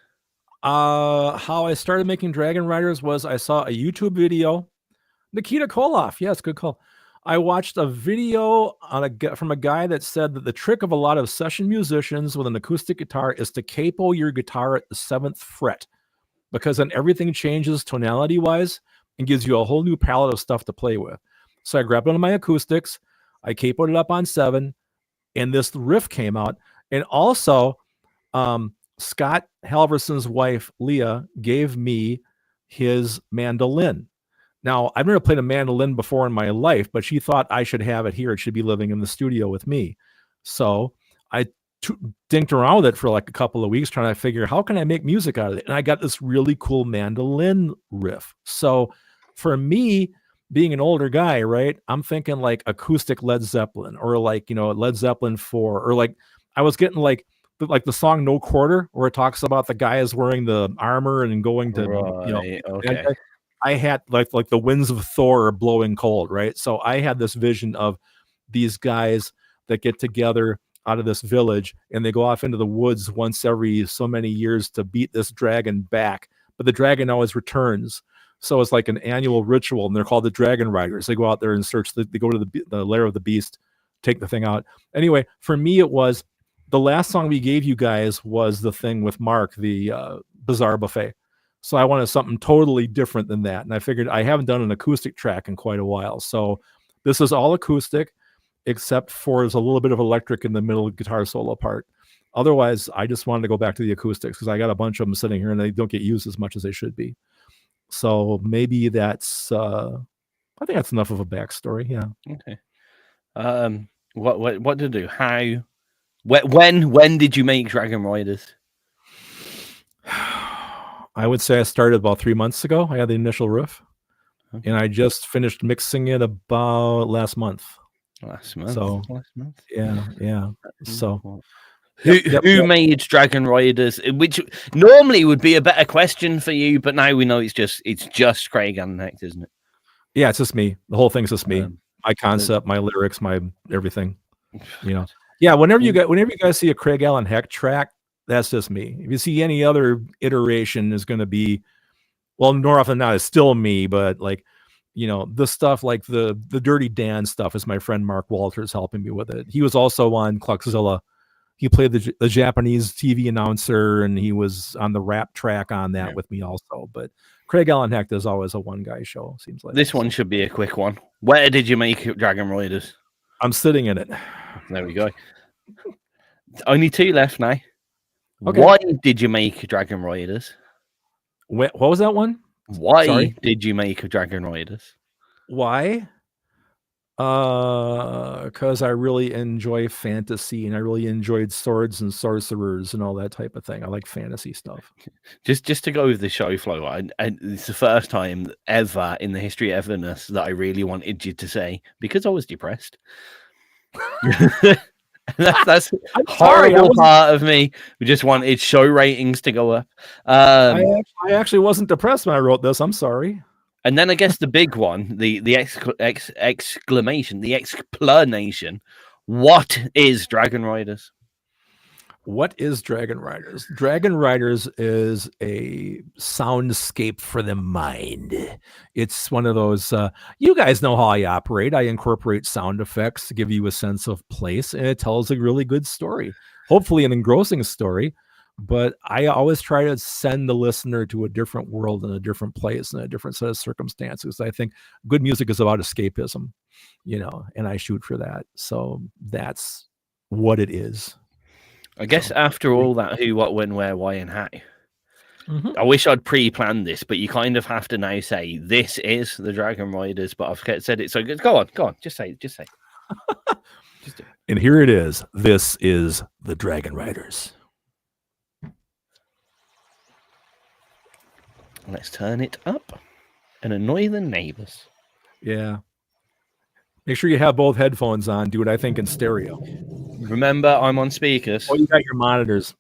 S2: How I started making Dragon Riders was I saw a YouTube video. Nikita Koloff. Yes, good call. I watched a video from a guy that said that the trick of a lot of session musicians with an acoustic guitar is to capo your guitar at the 7th fret, because then everything changes tonality-wise and gives you a whole new palette of stuff to play with. So I grabbed one of my acoustics, I capoed it up on 7, and this riff came out. And also, Scott Halverson's wife, Leah, gave me his mandolin. Now, I've never played a mandolin before in my life, but she thought I should have it here. It should be living in the studio with me. So I dinked around with it for like a couple of weeks trying to figure how can I make music out of it. And I got this really cool mandolin riff. So for me, being an older guy, right, I'm thinking like acoustic Led Zeppelin, or like, Led Zeppelin 4, or like I was getting like the song No Quarter, where it talks about the guy is wearing the armor and going to,
S1: okay.
S2: I had like the winds of Thor are blowing cold, right? So I had this vision of these guys that get together out of this village and they go off into the woods once every so many years to beat this dragon back, but the dragon always returns. So it's like an annual ritual, and they're called the Dragon Riders. They go out there and search. They go to the lair of the beast, take the thing out. Anyway, for me, it was the last song we gave you guys was the thing with Mark, the Bizarre Buffet. So I wanted something totally different than that. And I figured I haven't done an acoustic track in quite a while. So this is all acoustic, except for there's a little bit of electric in the middle guitar solo part. Otherwise, I just wanted to go back to the acoustics because I got a bunch of them sitting here and they don't get used as much as they should be. So maybe that's, I think that's enough of a backstory. Yeah.
S1: Okay. What to do? How? When did you make Dragon Riders?
S2: I would say I started about 3 months ago. I had the initial riff, and I just finished mixing it about last month.
S1: Last month.
S2: Yeah. So,
S1: who made Dragon Riders? Which normally would be a better question for you, but now we know it's just Craig Allenhecht, isn't it?
S2: Yeah, it's just me. The whole thing's just me. My concept, my lyrics, my everything. Yeah. Whenever you guys see a Craig Allenhecht track, that's just me. If you see any other iteration, is going to be, well, more often than not, it's still me. But like, the stuff like the Dirty Dan stuff is my friend Mark Walters helping me with it. He was also on Cluckzilla. He played the Japanese TV announcer, and he was on the rap track on that with me also. But Craig Allenhecht is always a one-guy show, seems like.
S1: This one should be a quick one. Where did you make Dragon Riders?
S2: I'm sitting in it.
S1: There we go. Only 2 left now.
S2: Okay.
S1: Why did you make Dragon Riders?
S2: What was that one?
S1: Why did you make Dragon Riders?
S2: Why? Because I really enjoy fantasy, and I really enjoyed swords and sorcerers and all that type of thing. I like fantasy stuff.
S1: Just to go with the show flow, it's the first time ever in the history of Everness that I really wanted you to say, because I was depressed. That's a horrible part of me. We just wanted show ratings to go up.
S2: I actually wasn't depressed when I wrote this. I'm sorry.
S1: And then I guess the big one, the exclamation, the explanation. What is Dragon Riders?
S2: What is Dragon Riders? Dragon Riders is a soundscape for the mind. It's one of those, you guys know how I operate. I incorporate sound effects to give you a sense of place, and it tells a really good story. Hopefully an engrossing story, but I always try to send the listener to a different world and a different place and a different set of circumstances. I think good music is about escapism, and I shoot for that. So that's what it is.
S1: I guess after all that who, what, when, where, why, and how, I wish I'd pre-planned this, but you kind of have to now say this is the Dragon Riders, but I've said it. So go on. Just say. Just do it.
S2: And here it is. This is the Dragon Riders.
S1: Let's turn it up and annoy the neighbors.
S2: Yeah. Make sure you have both headphones on. Do what I think in stereo.
S1: Remember, I'm on speakers.
S2: Oh, you got your monitors.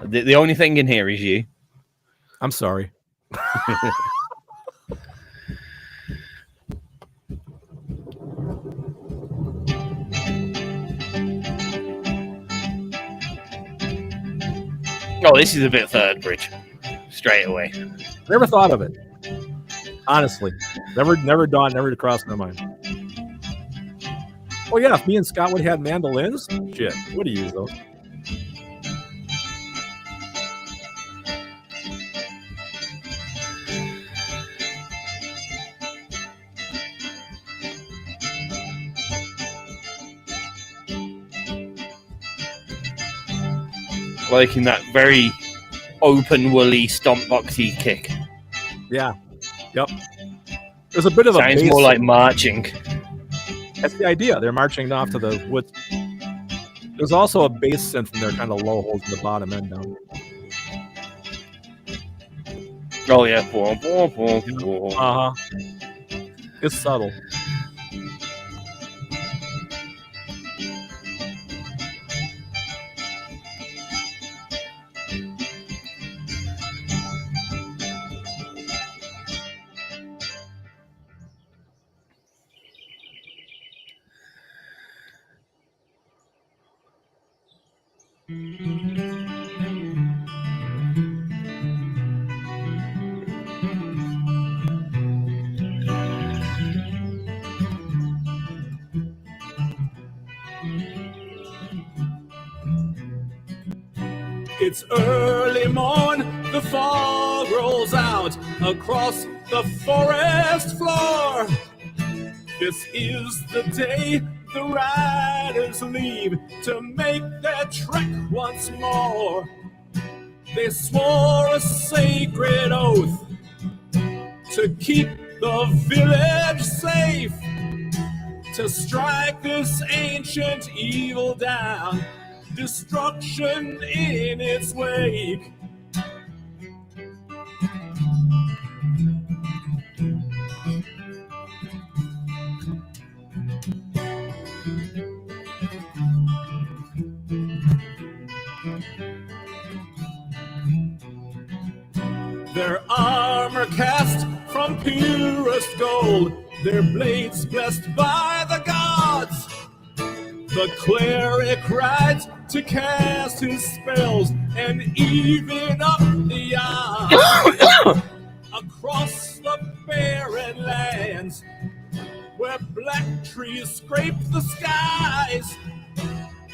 S1: The only thing in here is you.
S2: I'm sorry.
S1: Oh, this is a bit third bridge. Straight away.
S2: Never thought of it. Honestly. Never crossed my mind. Oh, yeah. If me and Scott would have had mandolins, shit, would have used those.
S1: Liking that very open, woolly, stomp boxy kick.
S2: Yeah. Yep. There's a bit of
S1: Sounds
S2: a
S1: more like marching.
S2: That's the idea. They're marching off to the woods. There's also a bass synth in there, kind of low, holding the bottom end down.
S1: Oh yeah.
S2: It's subtle.
S5: It's early morn, the fog rolls out across the forest floor. This is the day the riders leave to make their trek once more. They swore a sacred oath to keep the village safe, to strike this ancient evil down, destruction in its wake. Their armor cast from purest gold, their blades blessed by the gods. The cleric rides to cast his spells and even up the odds. Across the barren lands where black trees scrape the skies,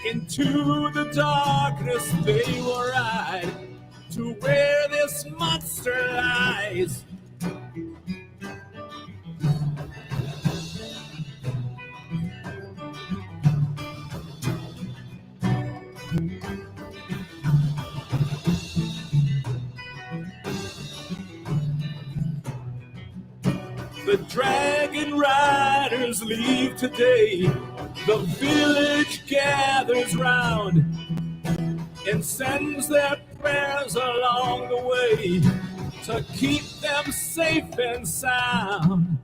S5: into the darkness they will ride to where this monster lies. The dragon riders leave today. The village gathers round and sends their prayers along the way to keep them safe and sound.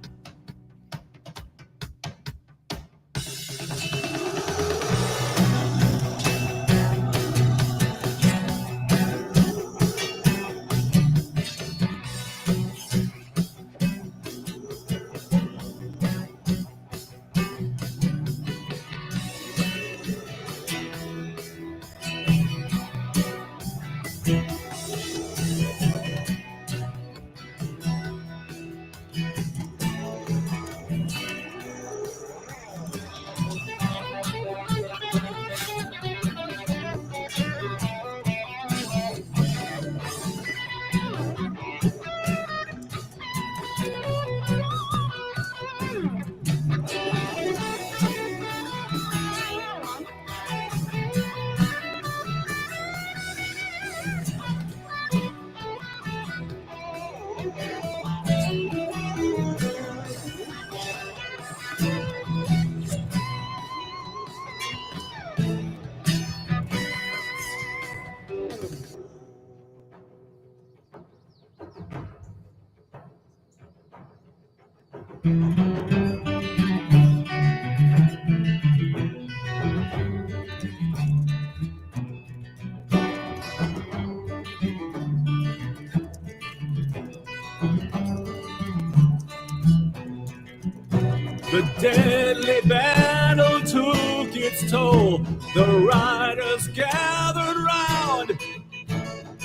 S5: The deadly battle took its toll. The riders gathered round,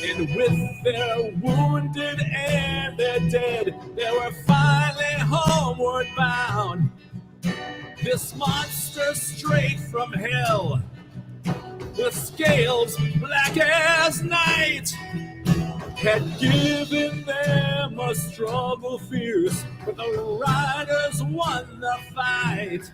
S5: and with their wounded and their dead, they were finally homeward bound. This monster straight from hell, with scales black as night, had given them a struggle fierce, but the riders won the fight.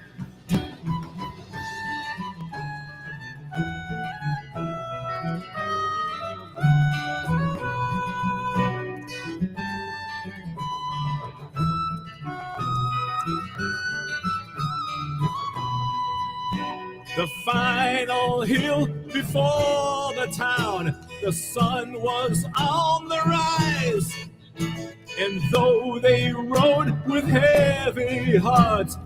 S5: The final hill before the town, the sun was on the rise. And though they rode with heavy hearts,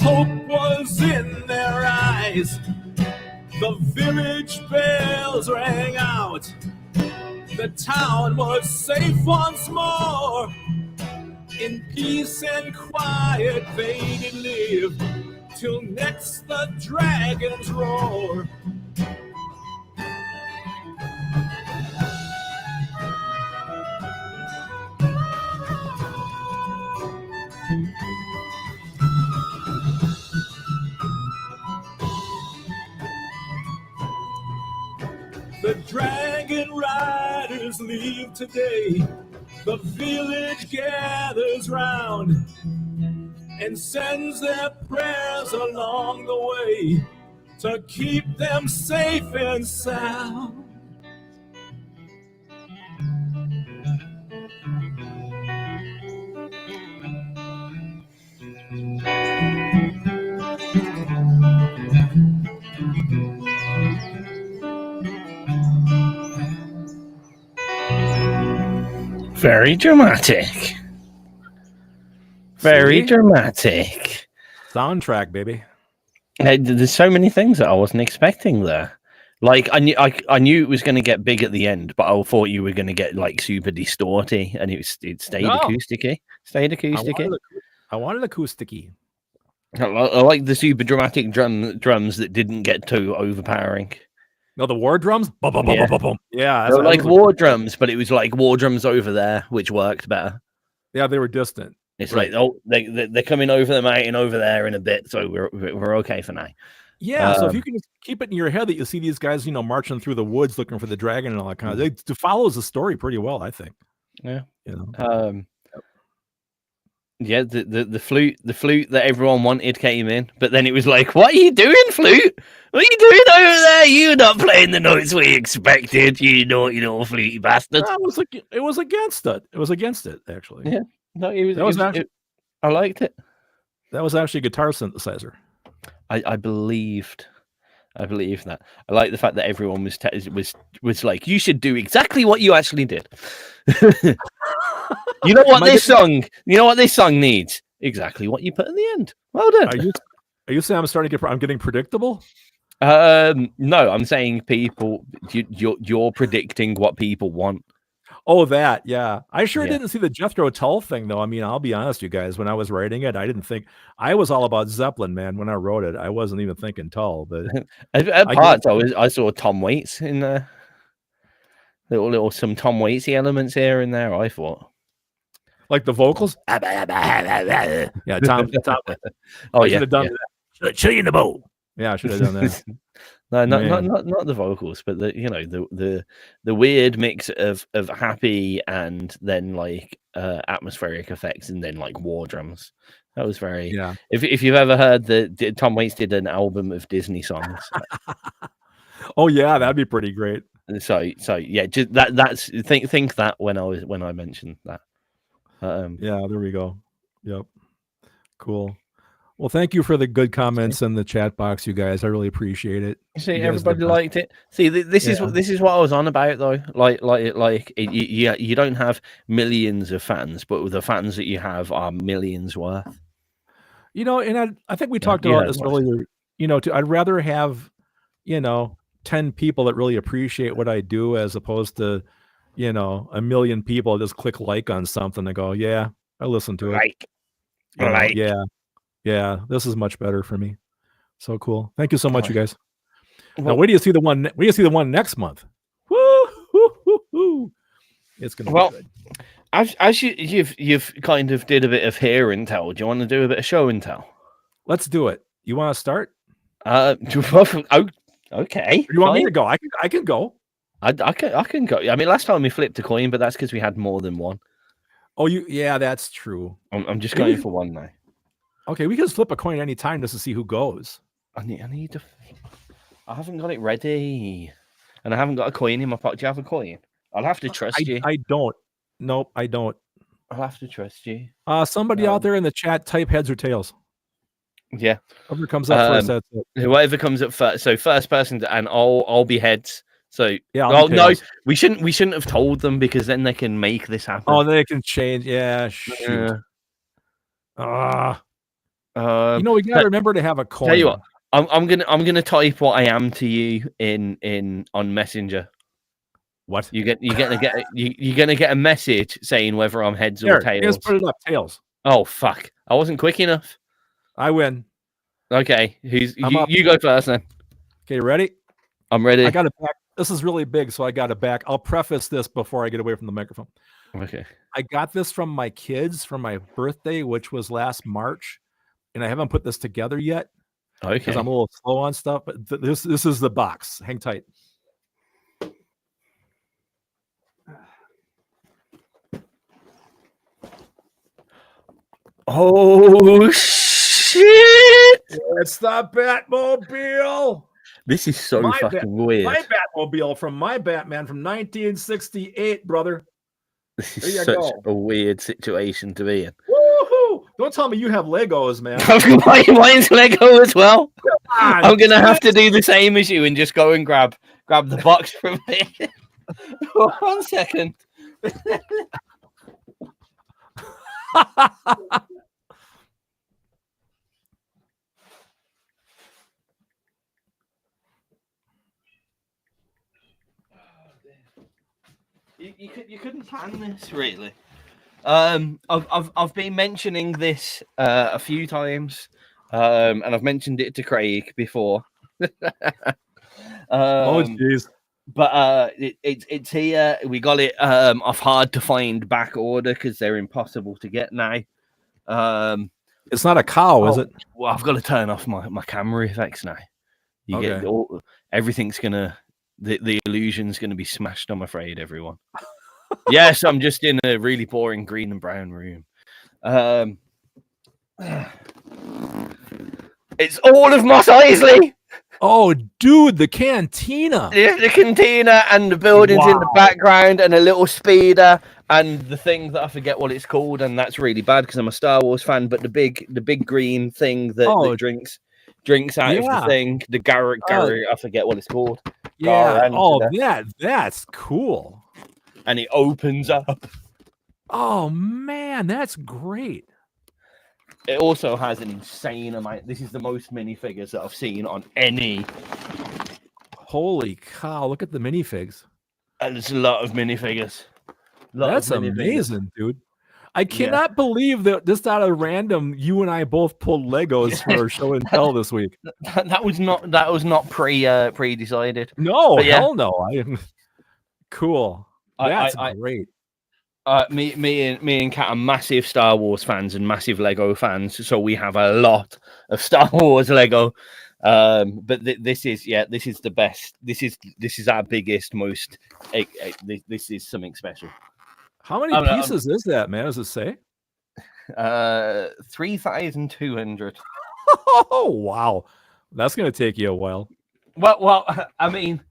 S5: hope was in their eyes. The village bells rang out. The town was safe once more. In peace and quiet they did live, till next the dragons roar. The dragon riders leave today. The village gathers round and sends their prayers along the way to keep them safe and sound.
S1: Very dramatic. Very dramatic.
S2: Soundtrack, baby.
S1: There's so many things that I wasn't expecting there. Like I knew it was going to get big at the end, but I thought you were going to get like super distorty, and it stayed acousticy. Stayed acousticy.
S2: I wanted acousticy.
S1: I like the super dramatic drums that didn't get too overpowering.
S2: No, the war drums. Boom, boom, boom, boom, boom. Yeah,
S1: they were like war drums, but it was like war drums over there, which worked better.
S2: Yeah, they were distant.
S1: It's like, oh, they're coming over the mountain over there in a bit, so we're okay for now.
S2: Yeah, so if you can just keep it in your head that you see these guys, marching through the woods looking for the dragon and all that kind of, it follows the story pretty well, I think.
S1: Yeah, yeah, the flute that everyone wanted came in, but then it was like, what are you doing, flute? What are you doing over there? You're not playing the notes we expected. You naughty little flutey bastard.
S2: It was against it. It was against it, actually.
S1: Yeah, no, I liked it.
S2: That was actually a guitar synthesizer.
S1: I believed that. I like the fact that everyone was like, you should do exactly what you actually did. You know what this song needs? Exactly what you put in the end. Well done.
S2: Are you saying I'm getting predictable?
S1: No, I'm saying people. You're predicting what people want.
S2: Oh, that, yeah. I didn't see the Jethro Tull thing, though. I mean, I'll be honest, you guys. When I was writing it, I didn't think I was all about Zeppelin, man. When I wrote it, I wasn't even thinking Tull. But
S1: at parts, I saw Tom Waits in there. Little some Tom Waitsy elements here and there. I thought,
S2: like the vocals. Yeah, Tom.
S1: Oh,
S2: I should have done that.
S5: Show you in the bowl.
S2: Yeah, I should have done that.
S1: No, not the vocals, but the weird mix of happy and then like atmospheric effects and then like war drums. That was very.
S2: Yeah.
S1: If you've ever heard that Tom Waits did an album of Disney songs.
S2: Oh yeah, that'd be pretty great.
S1: So yeah, just that's think that when I mentioned that.
S2: Yeah, there we go. Yep. Cool. Well, thank you for the good comments in the chat box, you guys. I really appreciate it.
S1: See, everybody liked it. See, this is what I was on about, though. You don't have millions of fans, but the fans that you have are millions worth.
S2: You know, and I think we
S1: Yeah,
S2: talked
S1: you
S2: about
S1: heard
S2: this
S1: what I
S2: earlier. You know, I'd rather have, 10 people that really appreciate what I do as opposed to, a million people just click like on something and go, yeah, I listen to it.
S1: Like,
S2: Yeah, this is much better for me. So cool. Thank you so much, you guys. Now,
S1: Well-
S2: wait till you see the one. Wait till you see the one next month. Woo, hoo, hoo, hoo. It's gonna be good.
S1: As you've kind of did a bit of hear and tell. Do you want to do a bit of show and tell?
S2: Let's do it. You want to start?
S1: Okay.
S2: Or you want me
S1: fine.
S2: to go? I can go.
S1: I can go. I mean, last time we flipped a coin, but that's because we had more than one.
S2: Oh, yeah, that's true.
S1: I'm just
S2: Maybe-
S1: going for one now.
S2: Okay, we can just flip a coin any time just to see who goes.
S1: I need to. I haven't got it ready, and I haven't got a coin in my pocket. Do you have a coin? I'll have to trust you.
S2: I don't. Nope, I don't.
S1: I'll have to trust you.
S2: Somebody out there in the chat, type heads or tails.
S1: Yeah.
S2: Whoever comes up first, that's it.
S1: Whoever comes up first. So first person, and I'll be heads. So
S2: Yeah.
S1: well, no, we shouldn't have told them because then they can make this happen.
S2: Oh, they can change. Yeah. Shoot.
S1: Yeah.
S2: We gotta remember to have a coin.
S1: Tell you what, I'm gonna type what I am to you in on Messenger.
S2: What?
S1: You're gonna get a message saying whether I'm heads or tails.
S2: Just put it up, tails.
S1: Oh fuck! I wasn't quick enough.
S2: I win.
S1: Okay,
S2: I'm up.
S1: you go first then.
S2: Okay, ready?
S1: I'm ready.
S2: I got it back. This is really big, so I got it back. I'll preface this before I get away from the microphone.
S1: Okay.
S2: I got this from my kids for my birthday, which was last March, and I haven't put this together yet
S1: Okay.
S2: because I'm a little slow on stuff. But this is the box. Hang tight.
S1: Oh shit!
S2: It's the Batmobile.
S1: This is so
S2: My
S1: fucking weird.
S2: My Batmobile from my Batman from 1968, brother.
S1: This
S2: There
S1: is
S2: you
S1: such
S2: go.
S1: a weird situation to be in.
S2: Woohoo! Don't tell me you have Legos, man.
S1: Mine's Lego as well.
S2: on,
S1: I'm gonna have to do the same as you and just go and grab the box from me. 1 second. You couldn't plan this really. I've been mentioning this a few times, and I've mentioned it to Craig before.
S2: Oh jeez.
S1: But it's here. We got it off hard to find back order because they're impossible to get now.
S2: It's not a cow, is it?
S1: Well, I've got to turn off my camera effects now. You
S2: Okay.
S1: get everything's gonna the illusion's gonna be smashed. I'm afraid, everyone. Yes, I'm just in a really boring green and brown room. It's all of Mos Eisley.
S2: Oh, dude, the cantina.
S1: The cantina and the buildings in the background and a little speeder and the thing that I forget what it's called, and that's really bad because I'm a Star Wars fan. But the big green thing that drinks out of the thing, the Garrett, I forget what it's called.
S2: Yeah. Oh, that's cool.
S1: And it opens up.
S2: Oh man, that's great.
S1: It also has an insane amount. This is the most minifigures that I've seen on any.
S2: Holy cow! Look at the minifigs.
S1: And there's a lot of minifigures.
S2: That's amazing, dude. I cannot believe that just out of random, you and I both pulled Legos for our show and tell this week.
S1: That was not pre-decided.
S2: No,
S1: But yeah.
S2: hell no. Cool. That's great.
S1: Me and Kat are massive Star Wars fans and massive Lego fans, so we have a lot of Star Wars Lego. But this is the best. This is our biggest, most. This is something special.
S2: How many pieces is that, man? Does it say?
S1: 3,200.
S2: Oh wow, that's gonna take you a while.
S1: Well, I mean.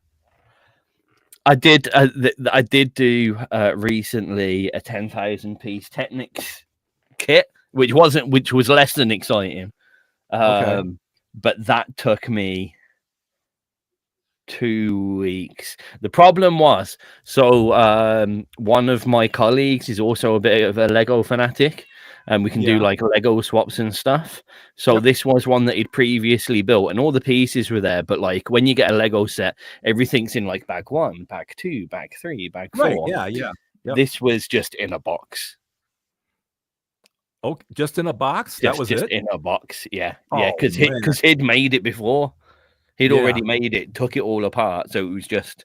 S1: I did do recently a 10,000 piece Technics kit, which was less than exciting. But that took me 2 weeks. The problem was, so one of my colleagues is also a bit of a Lego fanatic, and we can do
S2: Yeah.
S1: like Lego swaps and stuff. So
S2: Yep.
S1: this was one that he'd previously built, and all the pieces were there. But like when you get a Lego set, everything's in like bag 1, bag 2, bag 3, bag 4.
S2: Right. Yeah. Yeah. Yep.
S1: This was just in a box.
S2: Oh, just in a box?
S1: Just,
S2: That was
S1: just
S2: it?
S1: in a box. Yeah.
S2: Oh,
S1: Yeah. Because
S2: man.
S1: he'd made it before. He'd
S2: Yeah.
S1: already made it, took it all apart. So it was just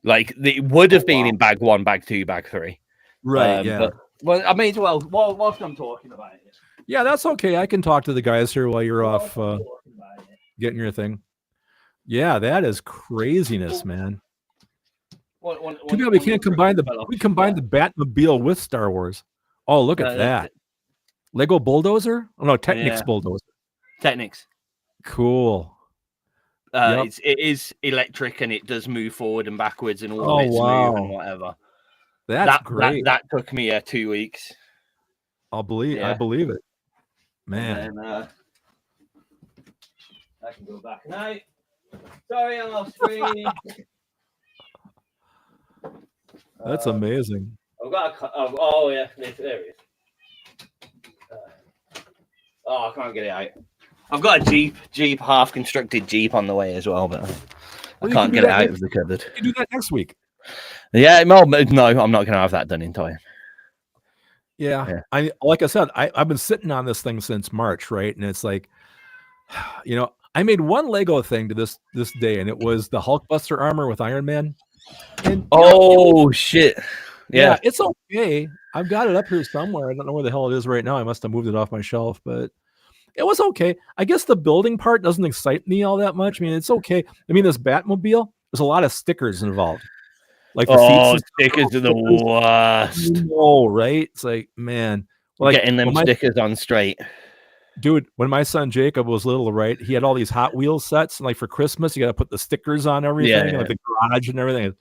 S1: like it would have been in bag 1, bag 2, bag 3.
S2: Right. Yeah.
S1: But, well, I may as well, whilst I'm talking about it.
S2: Yeah, that's okay. I can talk to the guys here while you're off getting your thing. Yeah, that is craziness, man. Too bad we can't combine the Batmobile with Star Wars. Oh, look at that. Lego Bulldozer? Oh no, Technics Bulldozer.
S1: Technics.
S2: Cool.
S1: It is electric and it does move forward and backwards and all of it's smooth and whatever.
S2: That's great.
S1: That took me 2 weeks.
S2: I believe it. Man.
S1: And then, I can go back now. Sorry, I'm off screen.
S2: That's amazing.
S1: I've got yeah, there it is. I can't get it out. I've got a Jeep, half constructed Jeep on the way as well, but I can't get it out of the cupboard.
S2: You do that next week.
S1: Yeah, no, I'm not going to have that done in time.
S2: Yeah. Like I said, I've been sitting on this thing since March, right? And it's like, I made one Lego thing to this day, and it was the Hulkbuster armor with Iron Man. And
S1: shit.
S2: Yeah, it's okay. I've got it up here somewhere. I don't know where the hell it is right now. I must have moved it off my shelf, but it was okay. I guess the building part doesn't excite me all that much. I mean, it's okay. I mean, this Batmobile, there's a lot of stickers involved. Like the
S1: stickers are the worst.
S2: Oh, right? It's like, man. Like,
S1: getting them stickers on straight.
S2: Dude, when my son Jacob was little, right, he had all these Hot Wheels sets, and like for Christmas, you got to put the stickers on everything, like the garage and everything.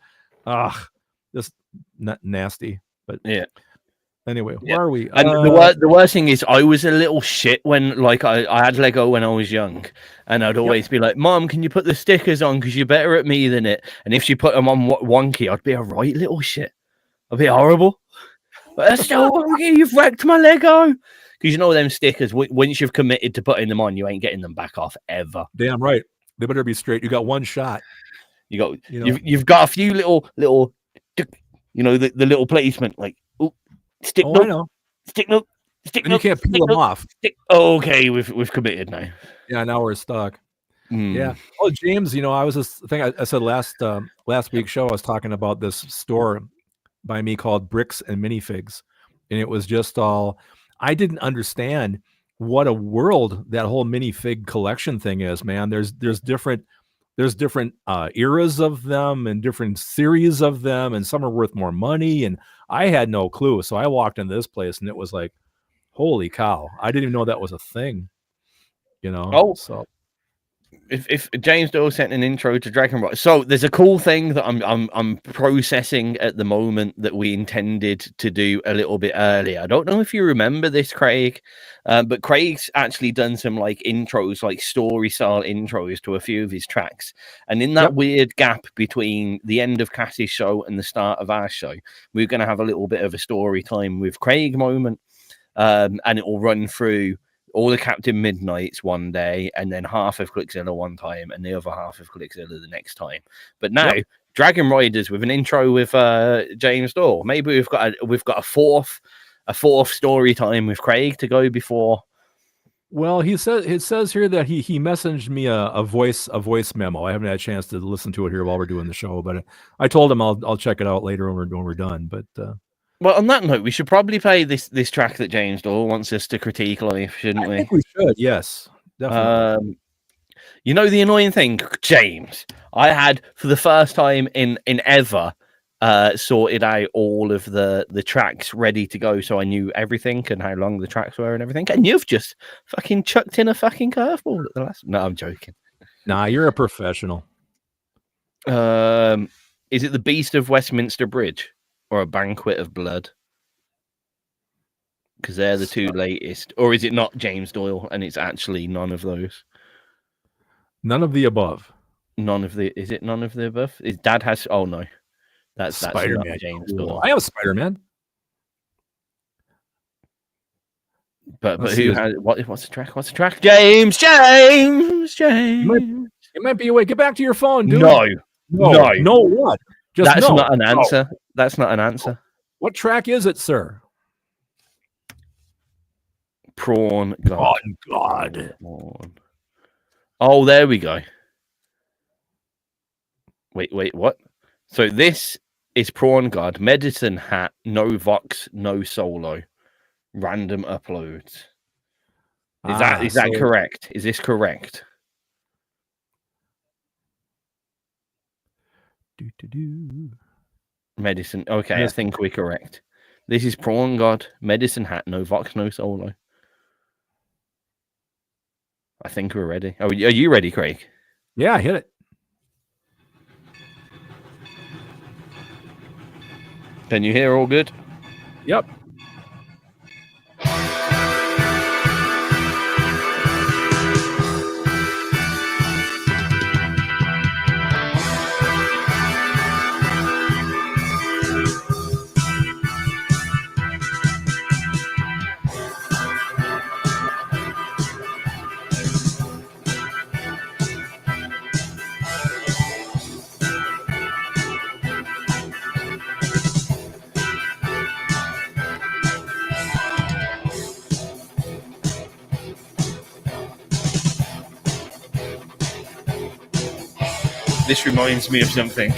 S2: Just nasty. But
S1: yeah.
S2: Anyway, where are we?
S1: And the worst thing is, I was a little shit when, like, I had Lego when I was young, and I'd always be like, "Mom, can you put the stickers on? Because you're better at me than it." And if she put them on wonky, I'd be a right little shit. I'd be horrible. But that's so wonky. You've wrecked my Lego. Because you know them stickers. Once you've committed to putting them on, you ain't getting them back off ever.
S2: Damn right. They better be straight. You got one shot.
S1: You've got a few little, the little placement like. Stick
S2: I know.
S1: Stick note.
S2: And you can't peel them off.
S1: Okay, we've committed now.
S2: Yeah, now we're stuck. Yeah. Oh, James, I was just I said last week's show, I was talking about this store by me called Bricks and Minifigs, and it was just all. I didn't understand what a world that whole minifig collection thing is, man. There's different eras of them and different series of them, and some are worth more money, and I had no clue. So I walked into this place and it was like, holy cow. I didn't even know that was a thing. So
S1: if James Doyle sent an intro to Dragon Ball, so there's a cool thing that I'm processing at the moment that we intended to do a little bit earlier. I don't know if you remember this, Craig, but Craig's actually done some like intros, like story style intros to a few of his tracks. And in that weird gap between the end of Cassie's show and the start of our show, we're going to have a little bit of a story time with Craig moment, and it will run through all the Captain Midnights one day, and then half of Clickzilla one time, and the other half of Clickzilla the next time. But now, Dragon Riders with an intro with James Doyle. Maybe we've got a fourth story time with Craig to go before.
S2: Well, it says here that he messaged me a voice memo. I haven't had a chance to listen to it here while we're doing the show, but I told him I'll check it out later when we're done. But
S1: well, on that note, we should probably play this track that James Doyle wants us to critique live, shouldn't we?
S2: I think we should, yes. Definitely.
S1: The annoying thing, James, I had for the first time in ever sorted out all of the tracks ready to go, so I knew everything and how long the tracks were and everything. And you've just fucking chucked in a fucking curveball at the last. No, I'm joking.
S2: Nah, you're a professional.
S1: Is it the Beast of Westminster Bridge? Or A Banquet of Blood, because they're the two latest. Or is it not James Doyle and it's actually none of those?
S2: None of the above.
S1: Is it none of the above? His dad has. Oh no, that's
S2: Spider-Man.
S1: James Doyle.
S2: I have Spider-Man.
S1: But
S2: Let's
S1: who
S2: see.
S1: has what's the track? What's the track? James.
S2: It might be away. Get back to your phone, dude.
S1: No.
S2: No, what? Just
S1: That's
S2: no.
S1: not an
S2: No.
S1: answer. That's not an answer.
S2: What track is it, sir?
S1: Prawn God.
S2: Oh, God.
S1: Prawn. Oh, there we go. Wait, what? So this is Prawn God, Medicine Hat, no Vox, no solo, random uploads. Is that correct? Is this correct? Medicine. Okay, I think we're correct. This is Prawn God, Medicine Hat, no Vox, no solo. I think we're ready. Are you ready, Craig?
S2: Yeah, hit it.
S1: Can you hear all good?
S2: Yep.
S1: This reminds me of something.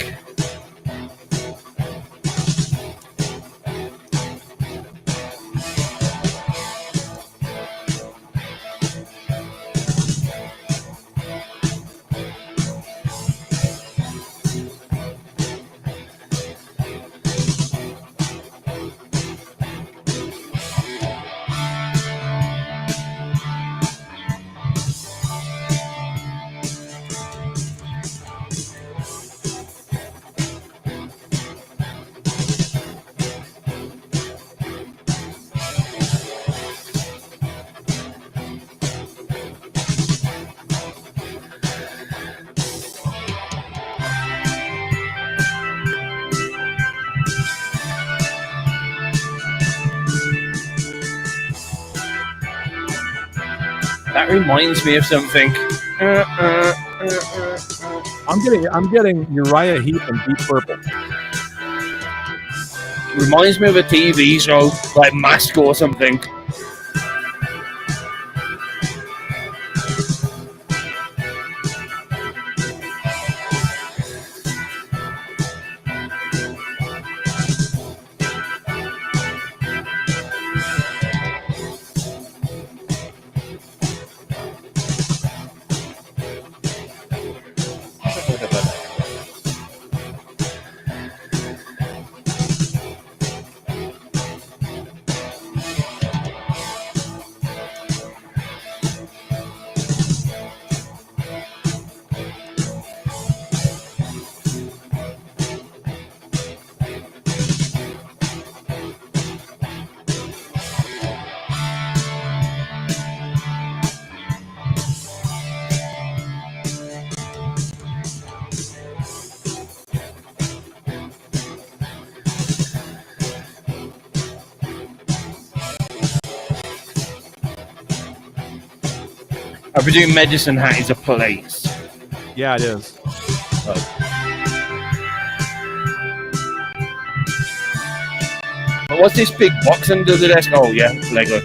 S1: That reminds me of something.
S2: I'm getting Uriah Heep and Deep Purple.
S1: Reminds me of a TV show, like Mask or something. I presume Medicine Hat is a place.
S2: Yeah, it is.
S1: What's this big box under the desk? Oh, yeah, Lego.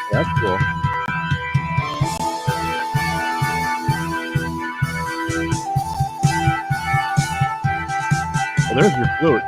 S2: That's cool. Well, there's your flute.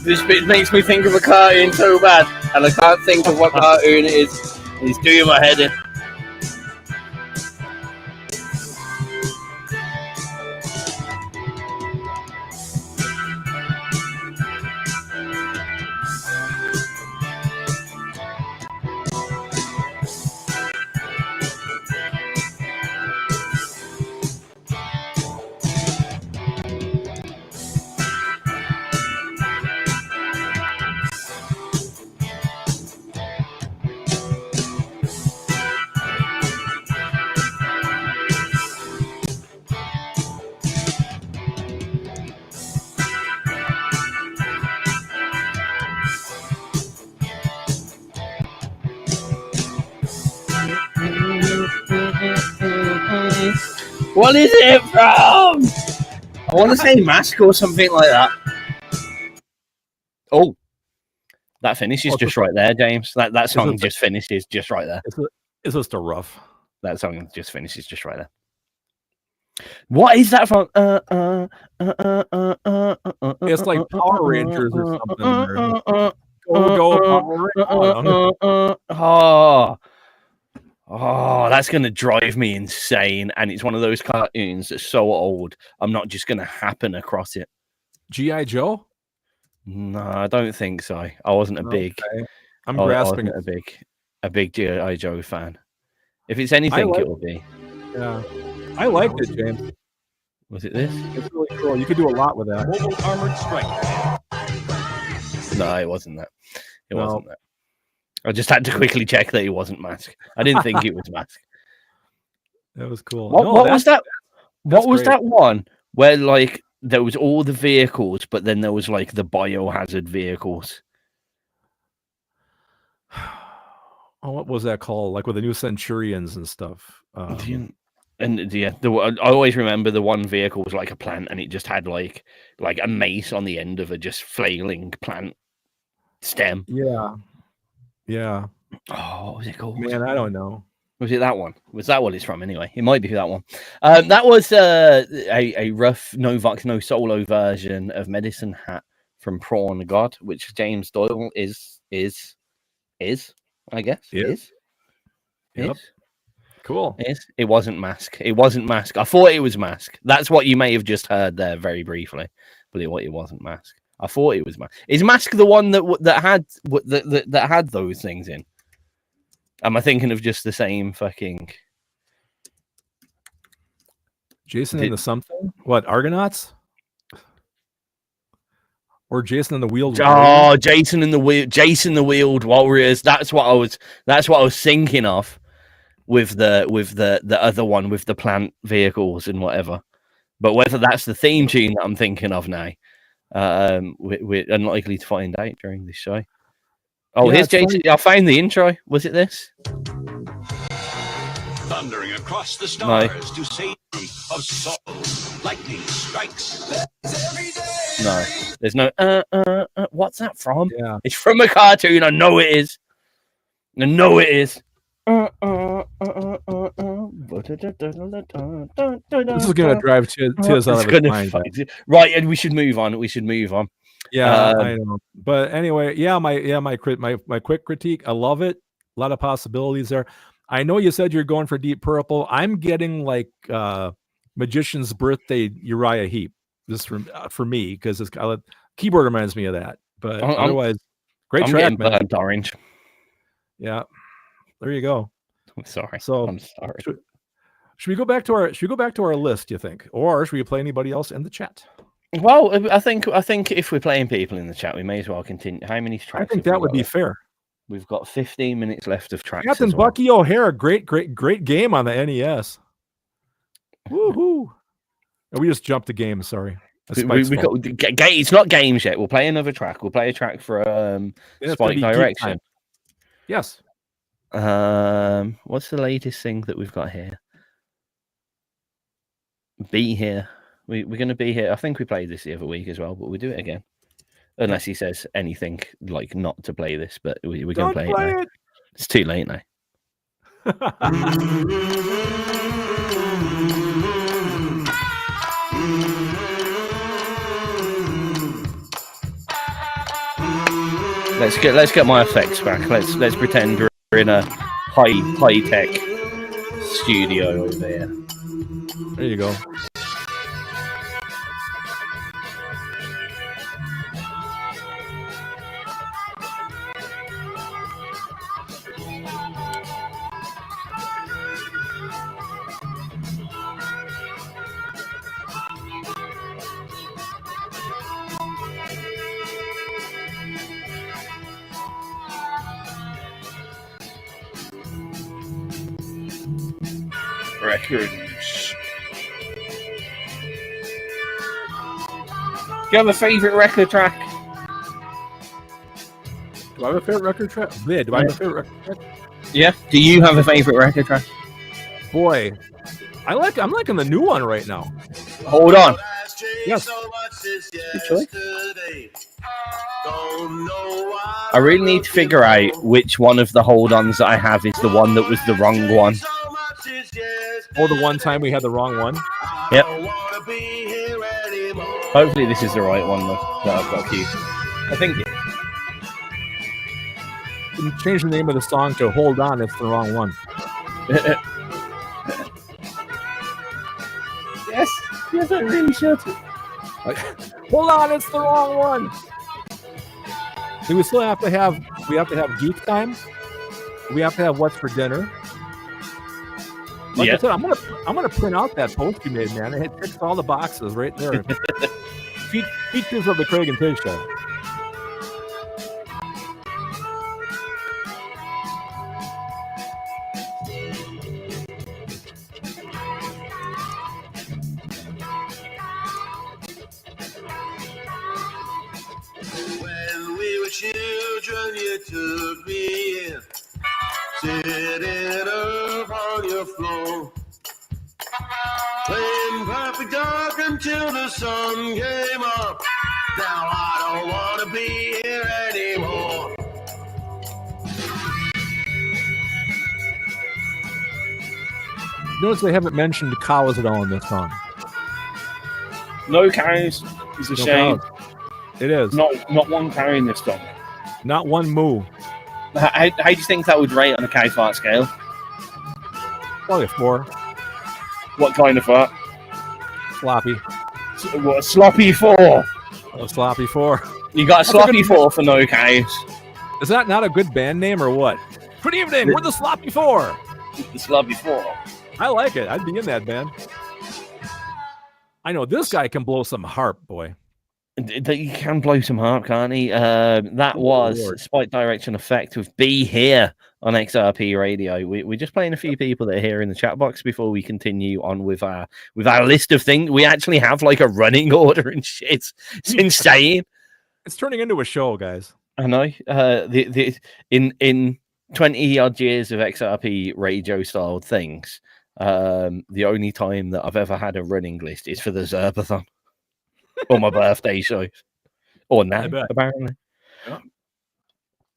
S1: This bit makes me think of a cartoon so bad, and I can't think of what cartoon it is. It's doing my head in. What is it from? I want to say Mask or something like that. Oh, that finishes just right there, James. That song just finishes just right there.
S2: It's just a rough.
S1: That song just finishes just right there. What is that from?
S2: It's like Power Rangers or something. Go Power Rangers.
S1: Oh, that's going to drive me insane. And it's one of those cartoons that's so old, I'm not just going to happen across it.
S2: G.I. Joe?
S1: No, I don't think so. I wasn't a big...
S2: Okay. I'm grasping
S1: a big G.I. Joe fan. If it's anything, it will be.
S2: Yeah. I liked it, James.
S1: Was it this?
S2: It's really cool. You could do a lot with that.
S5: Mobile Armored Strike.
S1: No, it wasn't that. It wasn't that. I just had to quickly check that it wasn't Mask. I didn't think it was Mask.
S2: That was cool.
S1: What was that? What was
S2: great.
S1: That one where like there was all the vehicles, but then there was like the biohazard vehicles?
S2: Oh, what was that called? Like with the new Centurions and stuff.
S1: I always remember the one vehicle was like a plant, and it just had like a mace on the end of a just flailing plant stem.
S2: Yeah. Yeah.
S1: Oh, what was it called?
S2: Man, I don't know.
S1: Was it that one? Was that what it's from anyway? It might be that one. That was a rough no Vox, no solo version of Medicine Hat from Prawn God, which James Doyle is I guess.
S2: Yeah. Yep. Cool.
S1: It wasn't Mask. It wasn't Mask. I thought it was Mask. That's what you may have just heard there very briefly, but it wasn't Mask. I thought it was Mask. Is Mask the one that had those things in? Am I thinking of just the same fucking
S2: Jason and the something? What, Argonauts? Or Jason and the Wheeled Warriors?
S1: Oh, Jason the Wheeled Warriors. That's what I was thinking of with the other one with the plant vehicles and whatever. But whether that's the theme tune that I'm thinking of now, we're unlikely to find out during this show. Oh,
S2: Yeah,
S1: here's
S2: it's
S1: Jason. I found the intro. Was it this?
S3: Thundering across the stars to save them of sorrow. Lightning strikes.
S1: No, there's no. What's that from?
S2: Yeah.
S1: It's from a cartoon. I know it is.
S2: This is gonna drive Tizz out of his mind.
S1: Right, and we should move on.
S2: Yeah, I know. But anyway, my quick critique. I love it. A lot of possibilities there. I know you said you're going for Deep Purple. I'm getting like Magician's Birthday Uriah Heep. This for me because this keyboard reminds me of that. But otherwise, great track, man.
S1: Burnt orange.
S2: Yeah, there you go.
S1: I'm sorry.
S2: So
S1: I'm sorry.
S2: Should we go back to our list? You think, or should we play anybody else in the chat?
S1: Well, I think if we're playing people in the chat, we may as well continue. How many tracks?
S2: I think that would be fair.
S1: We've got 15 minutes left of tracks.
S2: Captain Bucky O'Hara, great game on the NES. Woohoo! We just jumped the game. Sorry.
S1: It's not games yet. We'll play another track. We'll play a track for Spike Direction.
S2: Yes.
S1: What's the latest thing that we've got here? Be Here. We're going to be here. I think we played this the other week as well, but we'll do it again. Unless he says anything like not to play this, but we're going to play it now. It's too late now. Let's get my effects back. Let's pretend we're in a high tech studio over there.
S2: There you go.
S1: Records. Do you have a favourite record track?
S2: Do I have a favorite record track? Yeah, do I have a favorite record track?
S1: Yeah. Do you have a favourite record track?
S2: Boy, I'm liking the new one right now.
S1: Hold on.
S2: Yes.
S1: Good choice. I really need to figure out which one of the hold-ons that I have is the one that was the wrong one.
S2: Oh, the one time we had the wrong one?
S1: Yep. Hopefully this is the right one that I've got queued. I think it.
S2: You change the name of the song to Hold On, it's the wrong one.
S1: Yes, I really should.
S2: Hold on, it's the wrong one. Do we still have to have geek time? We have to have what's for dinner. Like I said, I'm gonna print out that post you made, man. It ticks all the boxes right there. Features of the Craig and Tizz Show.
S3: When we were children, you took me in, sitting up on your floor, playing perfect dark until the sun came up. Now I don't want to be here anymore.
S2: Notice they haven't mentioned cows at all in this song.
S1: No cows is a
S2: No
S1: shame.
S2: cows. It is.
S1: Not one cow in this song.
S2: Not one moo.
S1: How do you think that would rate on a cow fart scale?
S2: Probably a 4.
S1: What kind of fart?
S2: Sloppy.
S1: What, a sloppy 4?
S2: A sloppy 4.
S1: You got a sloppy 4 for no cows.
S2: Is that not a good band name or what? Good evening. We're the Sloppy 4.
S1: The sloppy 4.
S2: I like it. I'd be in that band. I know this guy can blow some harp, boy.
S1: You can blow some harp, can't he? That was
S2: Lord.
S1: Spike Direction Effect with Be Here on XRP Radio. We're just playing a few people that are here in the chat box before we continue on with our list of things. We actually have like a running order and shit. It's insane.
S2: It's turning into a show, guys.
S1: I know. In 20 odd years of XRP radio style things, the only time that I've ever had a running list is for the Zerbathon. Or my birthday show, or now, apparently.
S2: Yeah.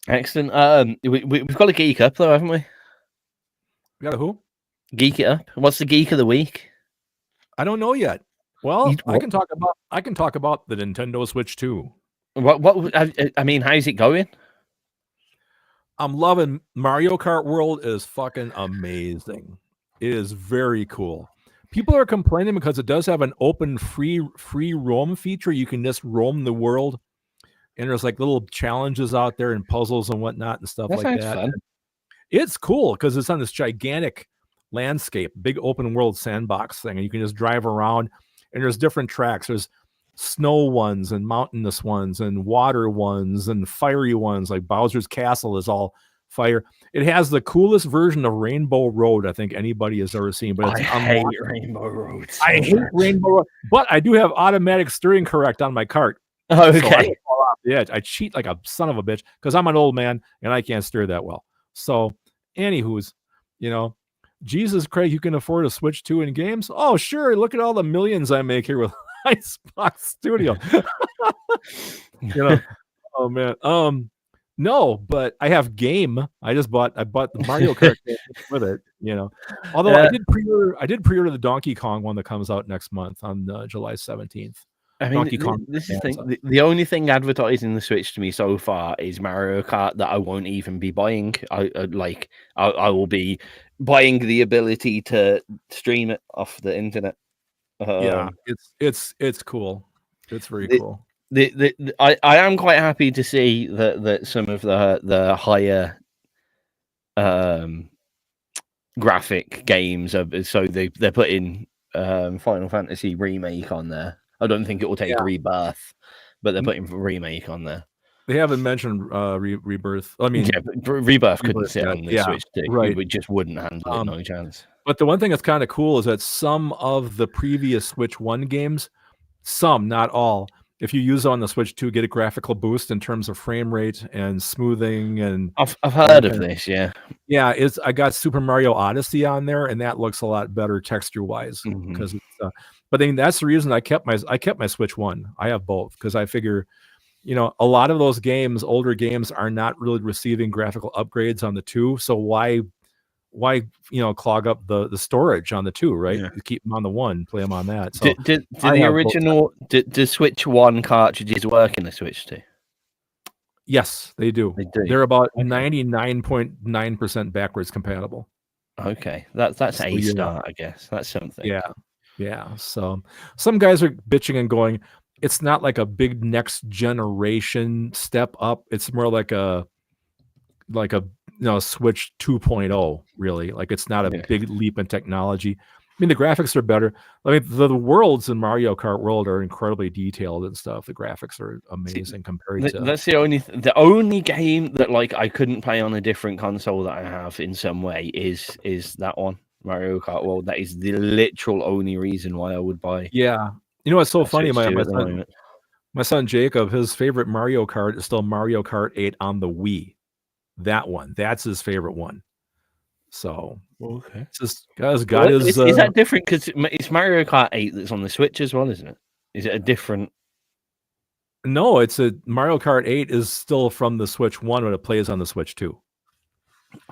S1: Excellent. We've got a geek up though, haven't we?
S2: We got a who?
S1: Geek it up. What's the geek of the week?
S2: I don't know yet. Well, I
S1: what?
S2: can talk about the Nintendo Switch 2.
S1: What? I mean, how's it going?
S2: I'm loving Mario Kart World. Is fucking amazing. It is very cool. People are complaining because it does have an open free roam feature. You can just roam the world, and there's like little challenges out there and puzzles and whatnot and stuff like that.
S1: Fun.
S2: It's cool because it's on this gigantic landscape, big open world sandbox thing, and you can just drive around. And there's different tracks. There's snow ones and mountainous ones and water ones and fiery ones. Like Bowser's Castle is all fire. It has the coolest version of Rainbow Road I think anybody has ever seen. But it's
S1: I hate Rainbow Road.
S2: I hate Rainbow Road, but I do have automatic steering correct on my cart.
S1: Oh,
S2: So I
S1: okay.
S2: don't fall off the edge. I cheat like a son of a bitch because I'm an old man and I can't steer that well. So, anywho's, Jesus, Craig, you can afford a Switch 2 in games? Oh, sure. Look at all the millions I make here with ICEBOX Studio. Oh man. No, but I have Game. I bought the Mario Kart game with it, Although I did pre-order the Donkey Kong one that comes out next month on July 17th.
S1: I mean,
S2: Donkey Kong
S1: this is
S2: Bonanza.
S1: the only thing advertising the Switch to me so far is Mario Kart that I won't even be buying. I will be buying the ability to stream it off the internet.
S2: Yeah, it's cool. It's very
S1: the-
S2: cool.
S1: I am quite happy to see that some of the higher graphic games are, so they're putting Final Fantasy Remake on there. I don't think it will take Rebirth, but they're putting Remake on there.
S2: They haven't mentioned Rebirth. I mean,
S1: Yeah, but Rebirth couldn't
S2: Rebirth,
S1: sit
S2: yeah,
S1: on the
S2: yeah,
S1: Switch stick.
S2: right.
S1: It just wouldn't handle it, no chance.
S2: But the one thing that's kind of cool is that some of the previous Switch 1 games, some, not all, if you use it on the Switch 2, get a graphical boost in terms of frame rate and smoothing. And
S1: I've heard of this, yeah.
S2: Yeah, I got Super Mario Odyssey on there, and that looks a lot better texture-wise. Because it's, but I mean, that's the reason I kept my Switch 1. I have both because I figure, you know, a lot of those games, older games, are not really receiving graphical upgrades on the 2. So why clog up the storage on the 2, right?
S1: Yeah.
S2: Keep them on the 1, play them on that. So
S1: Did the original did Switch 1 cartridges work in the Switch 2?
S2: Yes, they do.
S1: They do.
S2: They're about 99.9% backwards compatible.
S1: Okay, that's
S2: So,
S1: a start, I guess. That's something.
S2: Yeah. So some guys are bitching and going, it's not like a big next generation step up. It's more like a Switch 2.0, really. Like, it's not a big leap in technology. I mean, the graphics are better. I mean, the worlds in Mario Kart World are incredibly detailed and stuff. The graphics are amazing compared to.
S1: That's the only game that, like, I couldn't play on a different console that I have in some way is that one, Mario Kart World. That is the literal only reason why I would buy.
S2: Yeah, you know what's so funny?
S1: My
S2: My son Jacob, his favorite Mario Kart is still Mario Kart 8 on the Wii. That one, that's his favorite one. So
S1: okay,
S2: it's just is
S1: that different? Because it's Mario Kart 8 that's on the Switch as well, isn't it? Is it a different?
S2: No, it's a Mario Kart 8 is still from the Switch 1, but it plays on the Switch 2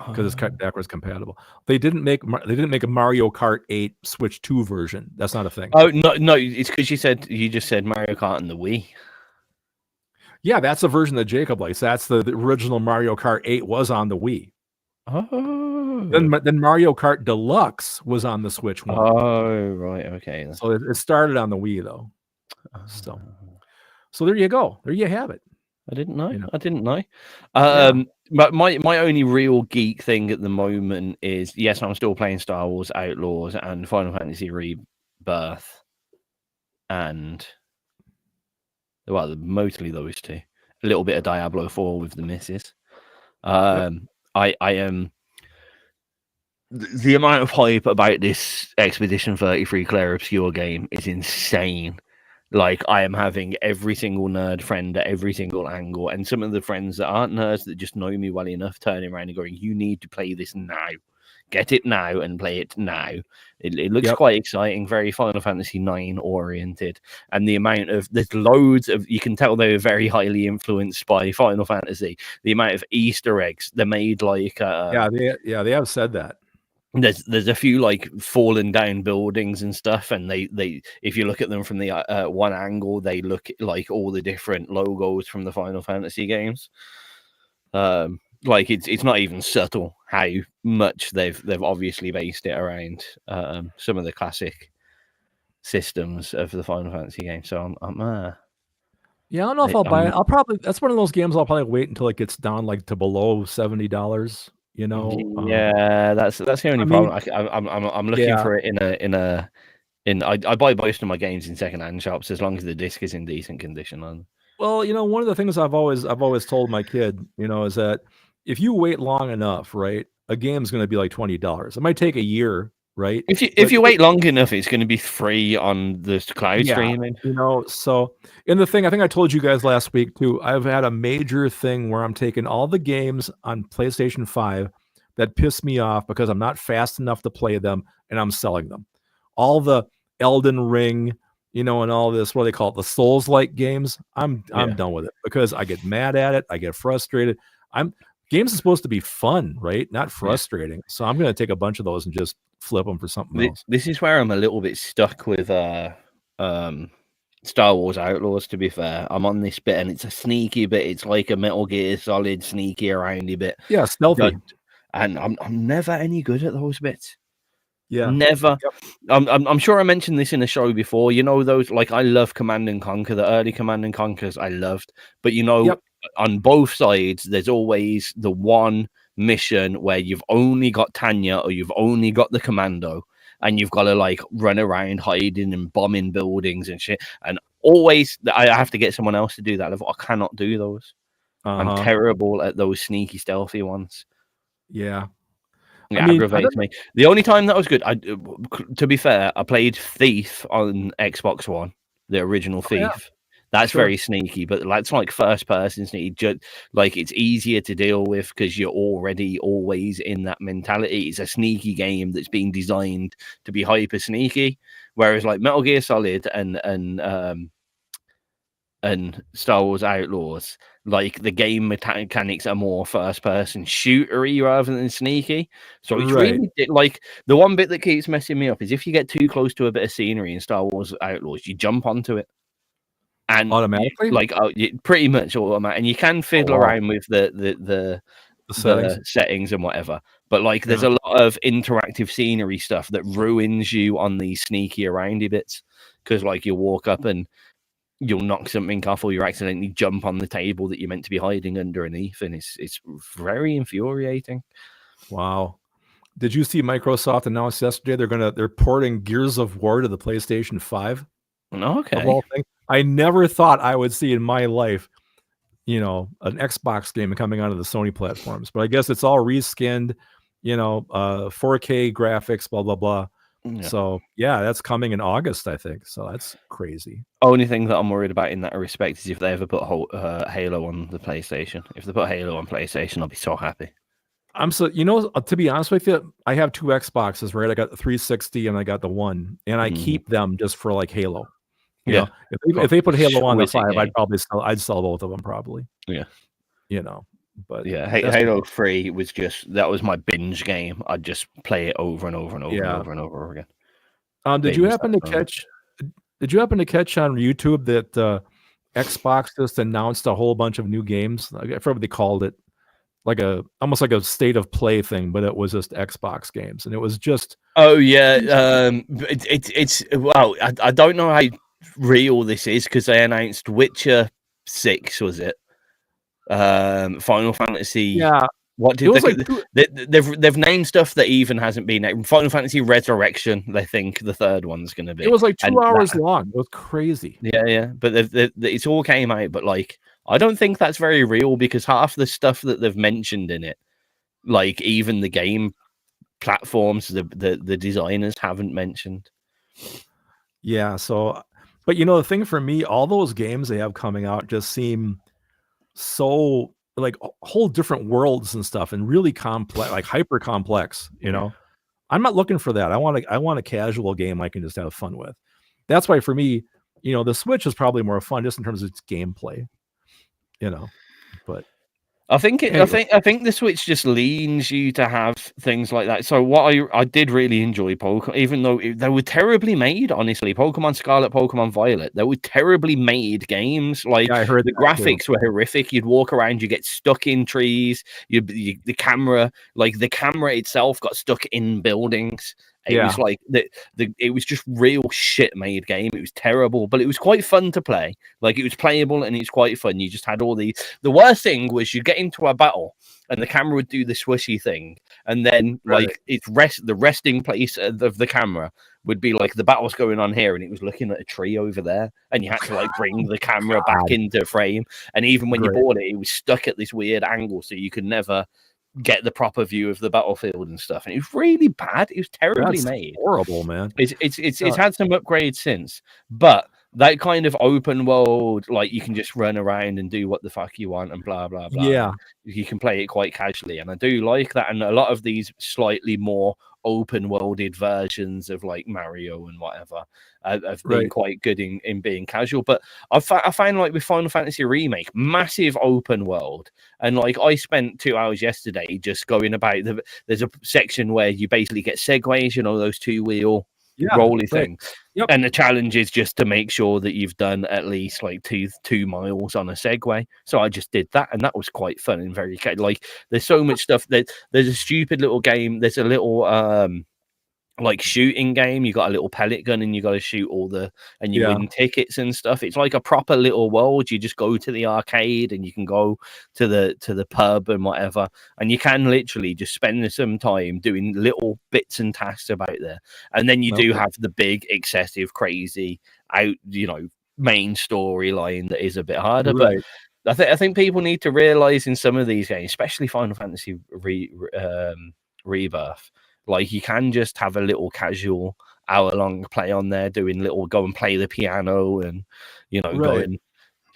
S2: because it's backwards compatible. They didn't make a Mario Kart 8 Switch 2 version. That's not a thing.
S1: Oh no, it's because you just said Mario Kart and the Wii.
S2: Yeah, that's the version that Jacob likes. That's the original Mario Kart 8 was on the Wii.
S1: Oh.
S2: Then Mario Kart Deluxe was on the Switch 1.
S1: Oh, right. Okay.
S2: So it started on the Wii, though. So there you go. There you have it.
S1: I didn't know.
S2: You know.
S1: I didn't know. But my only real geek thing at the moment is, yes, I'm still playing Star Wars Outlaws and Final Fantasy Rebirth. And, well, mostly those two. A little bit of Diablo 4 with the missus. I am the amount of hype about this Expedition 33 Claire Obscure game is insane. Like, I am having every single nerd friend at every single angle, and some of the friends that aren't nerds that just know me well enough turning around and going, "You need to play this now. Get it now and play it now." It looks quite exciting, very Final Fantasy 9 oriented, and the amount of there's loads of, you can tell they were very highly influenced by Final Fantasy. The amount of Easter eggs they made, like
S2: they have said that.
S1: There's a few like fallen down buildings and stuff, and they if you look at them from the one angle, they look like all the different logos from the Final Fantasy games. Like it's not even subtle how much they've obviously based it around some of the classic systems of the Final Fantasy game. So I'm
S2: yeah, I don't know if I'll buy it. I'll probably, that's one of those games I'll probably wait until it gets down like to below $70. You know,
S1: yeah, that's the only problem. I'm looking for it in I buy most of my games in secondhand shops as long as the disc is in decent condition.
S2: Well, you know, one of the things I've always told my kid, you know, is that if you wait long enough, right, a game's going to be like $20. It might take a year, right?
S1: If you wait long enough, it's going to be free on the cloud streaming.
S2: You know, so in the thing, I think I told you guys last week too, I've had a major thing where I'm taking all the games on PlayStation 5 that piss me off because I'm not fast enough to play them, and I'm selling them. All the Elden Ring, you know, and all this, what do they call it, the Souls-like games, I'm done with it because I get mad at it, I get frustrated. Games are supposed to be fun, right? Not frustrating. So I'm going to take a bunch of those and just flip them for something else.
S1: This is where I'm a little bit stuck with Star Wars Outlaws, to be fair. I'm on this bit and it's a sneaky bit. It's like a Metal Gear Solid sneaky aroundy bit.
S2: Yeah, stealthy.
S1: And I'm never any good at those bits.
S2: Yeah.
S1: Never.
S2: Yep.
S1: I'm sure I mentioned this in the show before. You know, those, like, I love Command and Conquer. The early Command and Conquers I loved. But, you know, on both sides, there's always the one mission where you've only got Tanya or you've only got the commando. And you've got to, like, run around hiding and bombing buildings and shit. And always, I have to get someone else to do that level. I cannot do those. I'm terrible at those sneaky, stealthy ones.
S2: Yeah.
S1: It aggravates me. The only time that was good, to be fair, I played Thief on Xbox One, the original Thief. Yeah. That's very sneaky, but that's like first person sneaky. Like, it's easier to deal with because you're already always in that mentality. It's a sneaky game that's being designed to be hyper sneaky, whereas like Metal Gear Solid and Star Wars Outlaws, like, the game mechanics are more first person shootery rather than sneaky. So it's really, like, the one bit that keeps messing me up is if you get too close to a bit of scenery in Star Wars Outlaws, you jump onto it. And
S2: automatically,
S1: like, pretty much automatic, and you can fiddle around with the settings and whatever. But like, there's a lot of interactive scenery stuff that ruins you on these sneaky aroundy bits, because like, you walk up and you'll knock something off, or you accidentally jump on the table that you're meant to be hiding underneath, and it's very infuriating.
S2: Wow. Did you see Microsoft announced yesterday they're porting Gears of War to the PlayStation 5?
S1: Okay.
S2: Of all things. I never thought I would see in my life, you know, an Xbox game coming onto the Sony platforms, but I guess it's all reskinned, you know, 4K graphics, blah, blah, blah. Yeah. So yeah, that's coming in August, I think. So that's crazy.
S1: Only thing that I'm worried about in that respect is if they ever put Halo on the PlayStation. If they put Halo on PlayStation, I'll be so happy.
S2: You know, to be honest with you, I have two Xboxes, right? I got the 360 and I got the One, and I keep them just for like Halo. You know, if they put Halo on the 5, I'd sell both of them probably. Yeah, you know, but
S1: yeah, Halo 3 was that was my binge game. I'd just play it over and over and over and over and over again.
S2: Did you happen to catch on YouTube that Xbox just announced a whole bunch of new games? I forget what they called it, like almost like a state of play thing, but it was just Xbox games, and it was just
S1: it's wow. I don't know how real this is, because they announced Witcher 6, was it? Final Fantasy.
S2: Yeah.
S1: What did they've named stuff that even hasn't been named. Final Fantasy Resurrection, they think the third one's going to be.
S2: It was like 2 hours long. It was crazy.
S1: Yeah. But it's all came out, but like, I don't think that's very real, because half the stuff that they've mentioned in it, like even the game platforms, the designers haven't mentioned.
S2: Yeah, so, but you know, the thing for me, all those games they have coming out just seem so like whole different worlds and stuff, and really complex, like hyper complex. You know, I'm not looking for that. I want a casual game I can just have fun with. That's why for me, you know, the Switch is probably more fun just in terms of its gameplay. You know, but
S1: I think the Switch just leans you to have things like that. So what I did really enjoy Pokemon, even though they were terribly made, honestly. Pokemon Scarlet, Pokemon Violet, they were terribly made games. Like, I heard the graphics were horrific. You'd walk around, you get stuck in trees. The camera itself got stuck in buildings. It was like it was just real shit made game. It was terrible, but it was quite fun to play. Like, it was playable and it's quite fun. You just had all the worst thing was you'd get into a battle and the camera would do the swishy thing, and then like the resting place of the camera would be like the battle's going on here and it was looking at a tree over there, and you had to like bring the camera back into frame, and even when you bought it was stuck at this weird angle, so you could never get the proper view of the battlefield and stuff, and it was really bad. It was terribly made.
S2: Horrible, man.
S1: It's had some upgrades since, but that kind of open world, like, you can just run around and do what the fuck you want and blah blah blah.
S2: Yeah,
S1: you can play it quite casually, and I do like that. And a lot of these slightly more open worlded versions of like Mario and whatever have been quite good in being casual. But I find like with Final Fantasy Remake, massive open world, and like I spent 2 hours yesterday just going about there's a section where you basically get segways, you know, those 2-wheel rolly
S2: right.
S1: thing.
S2: Yep.
S1: And the challenge is just to make sure that you've done at least like two miles on a Segway. So I just did that, and that was quite fun and very like. There's so much stuff. There's a stupid little game. There's a little like shooting game. You got a little pellet gun and you got to shoot and you win tickets and stuff. It's like a proper little world. You just go to the arcade and you can go to the pub and whatever, and you can literally just spend some time doing little bits and tasks about there. And then you do have the big excessive crazy main storyline that is a bit harder. But I think people need to realize in some of these games, especially Final Fantasy Rebirth, like you can just have a little casual hour-long play on there, doing little go and play the piano and go and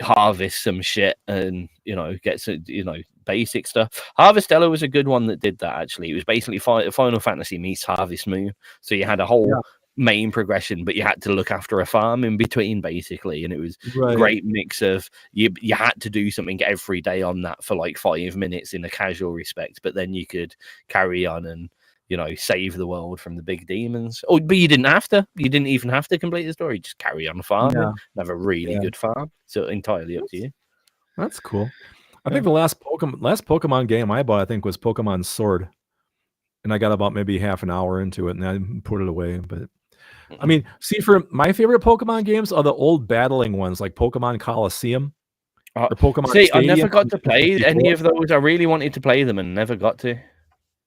S1: harvest some shit and get some basic stuff. Harvestella was a good one that did that. Actually, it was basically Final Fantasy meets Harvest Moon. So you had a whole main progression, but you had to look after a farm in between, basically, and it was a great mix of you had to do something every day on that for like 5 minutes in a casual respect, but then you could carry on and save the world from the big demons. Oh, but you didn't have to. You didn't even have to complete the story. Just carry on farming and have a really good farm. So entirely up to you.
S2: That's cool. I think the last Pokemon game I bought, I think, was Pokemon Sword, and I got about maybe half an hour into it, and I put it away. But I mean, see, for my favorite Pokemon games are the old battling ones, like Pokemon Coliseum or Pokemon Stadium.
S1: I never got to play any of those. I really wanted to play them and never got to.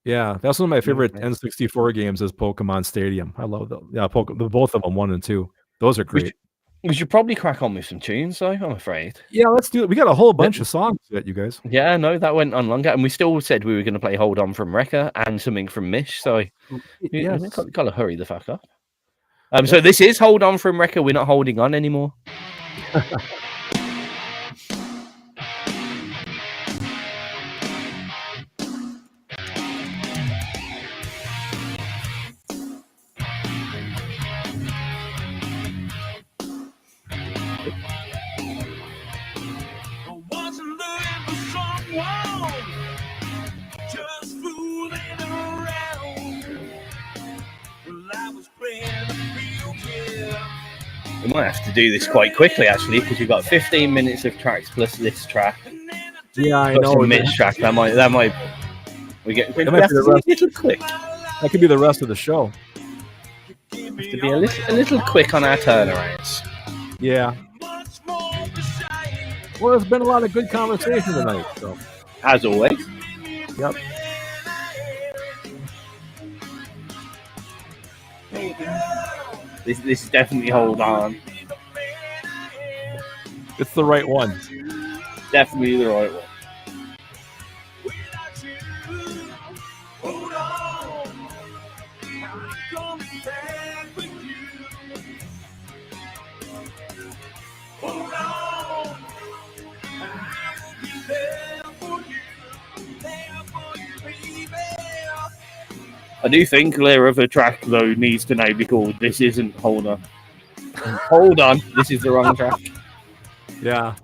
S2: Yeah, that's one of my favorite N64 games is Pokemon Stadium. I love them. Yeah, both of them, 1 and 2. Those are great.
S1: We should probably crack on with some tunes, though, I'm afraid.
S2: Yeah, let's do it. We got a whole bunch of songs yet, you guys.
S1: Yeah, no, that went on longer. And we still said we were going to play Hold On from Wrecker and something from Mish. So got to hurry the fuck up. So this is Hold On from Wrecker. We're not holding on anymore. We might have to do this quite quickly, actually, because you've got 15 minutes of tracks plus this track.
S2: Yeah, I know.
S1: Mid track. That might. We have to be a little quick.
S2: That could be the rest of the show.
S1: Have to be a little quick on our turnarounds.
S2: Yeah. Well, there's been a lot of good conversation tonight. So,
S1: as always.
S2: Yep.
S1: This is definitely Hold On.
S2: It's the right one.
S1: Definitely the right one. I do think their other track, though, needs to now be called This Isn't Hold On. Hold On. This is the wrong track.
S2: Yeah.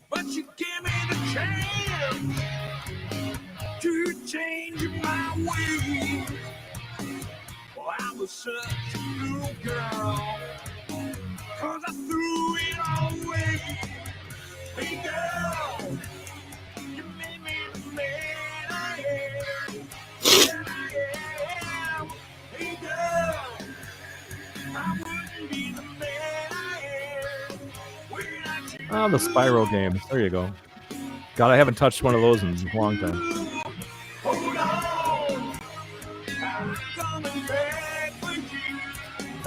S5: But you give me the chance to change my way. Well, I was such a little girl, 'cause I threw it all away. Hey girl, you made me the man I am. That I am. Hey girl, I wouldn't be the man I am without you.
S2: Oh, the Spyro games. There you go. God, I haven't touched one of those in a long time.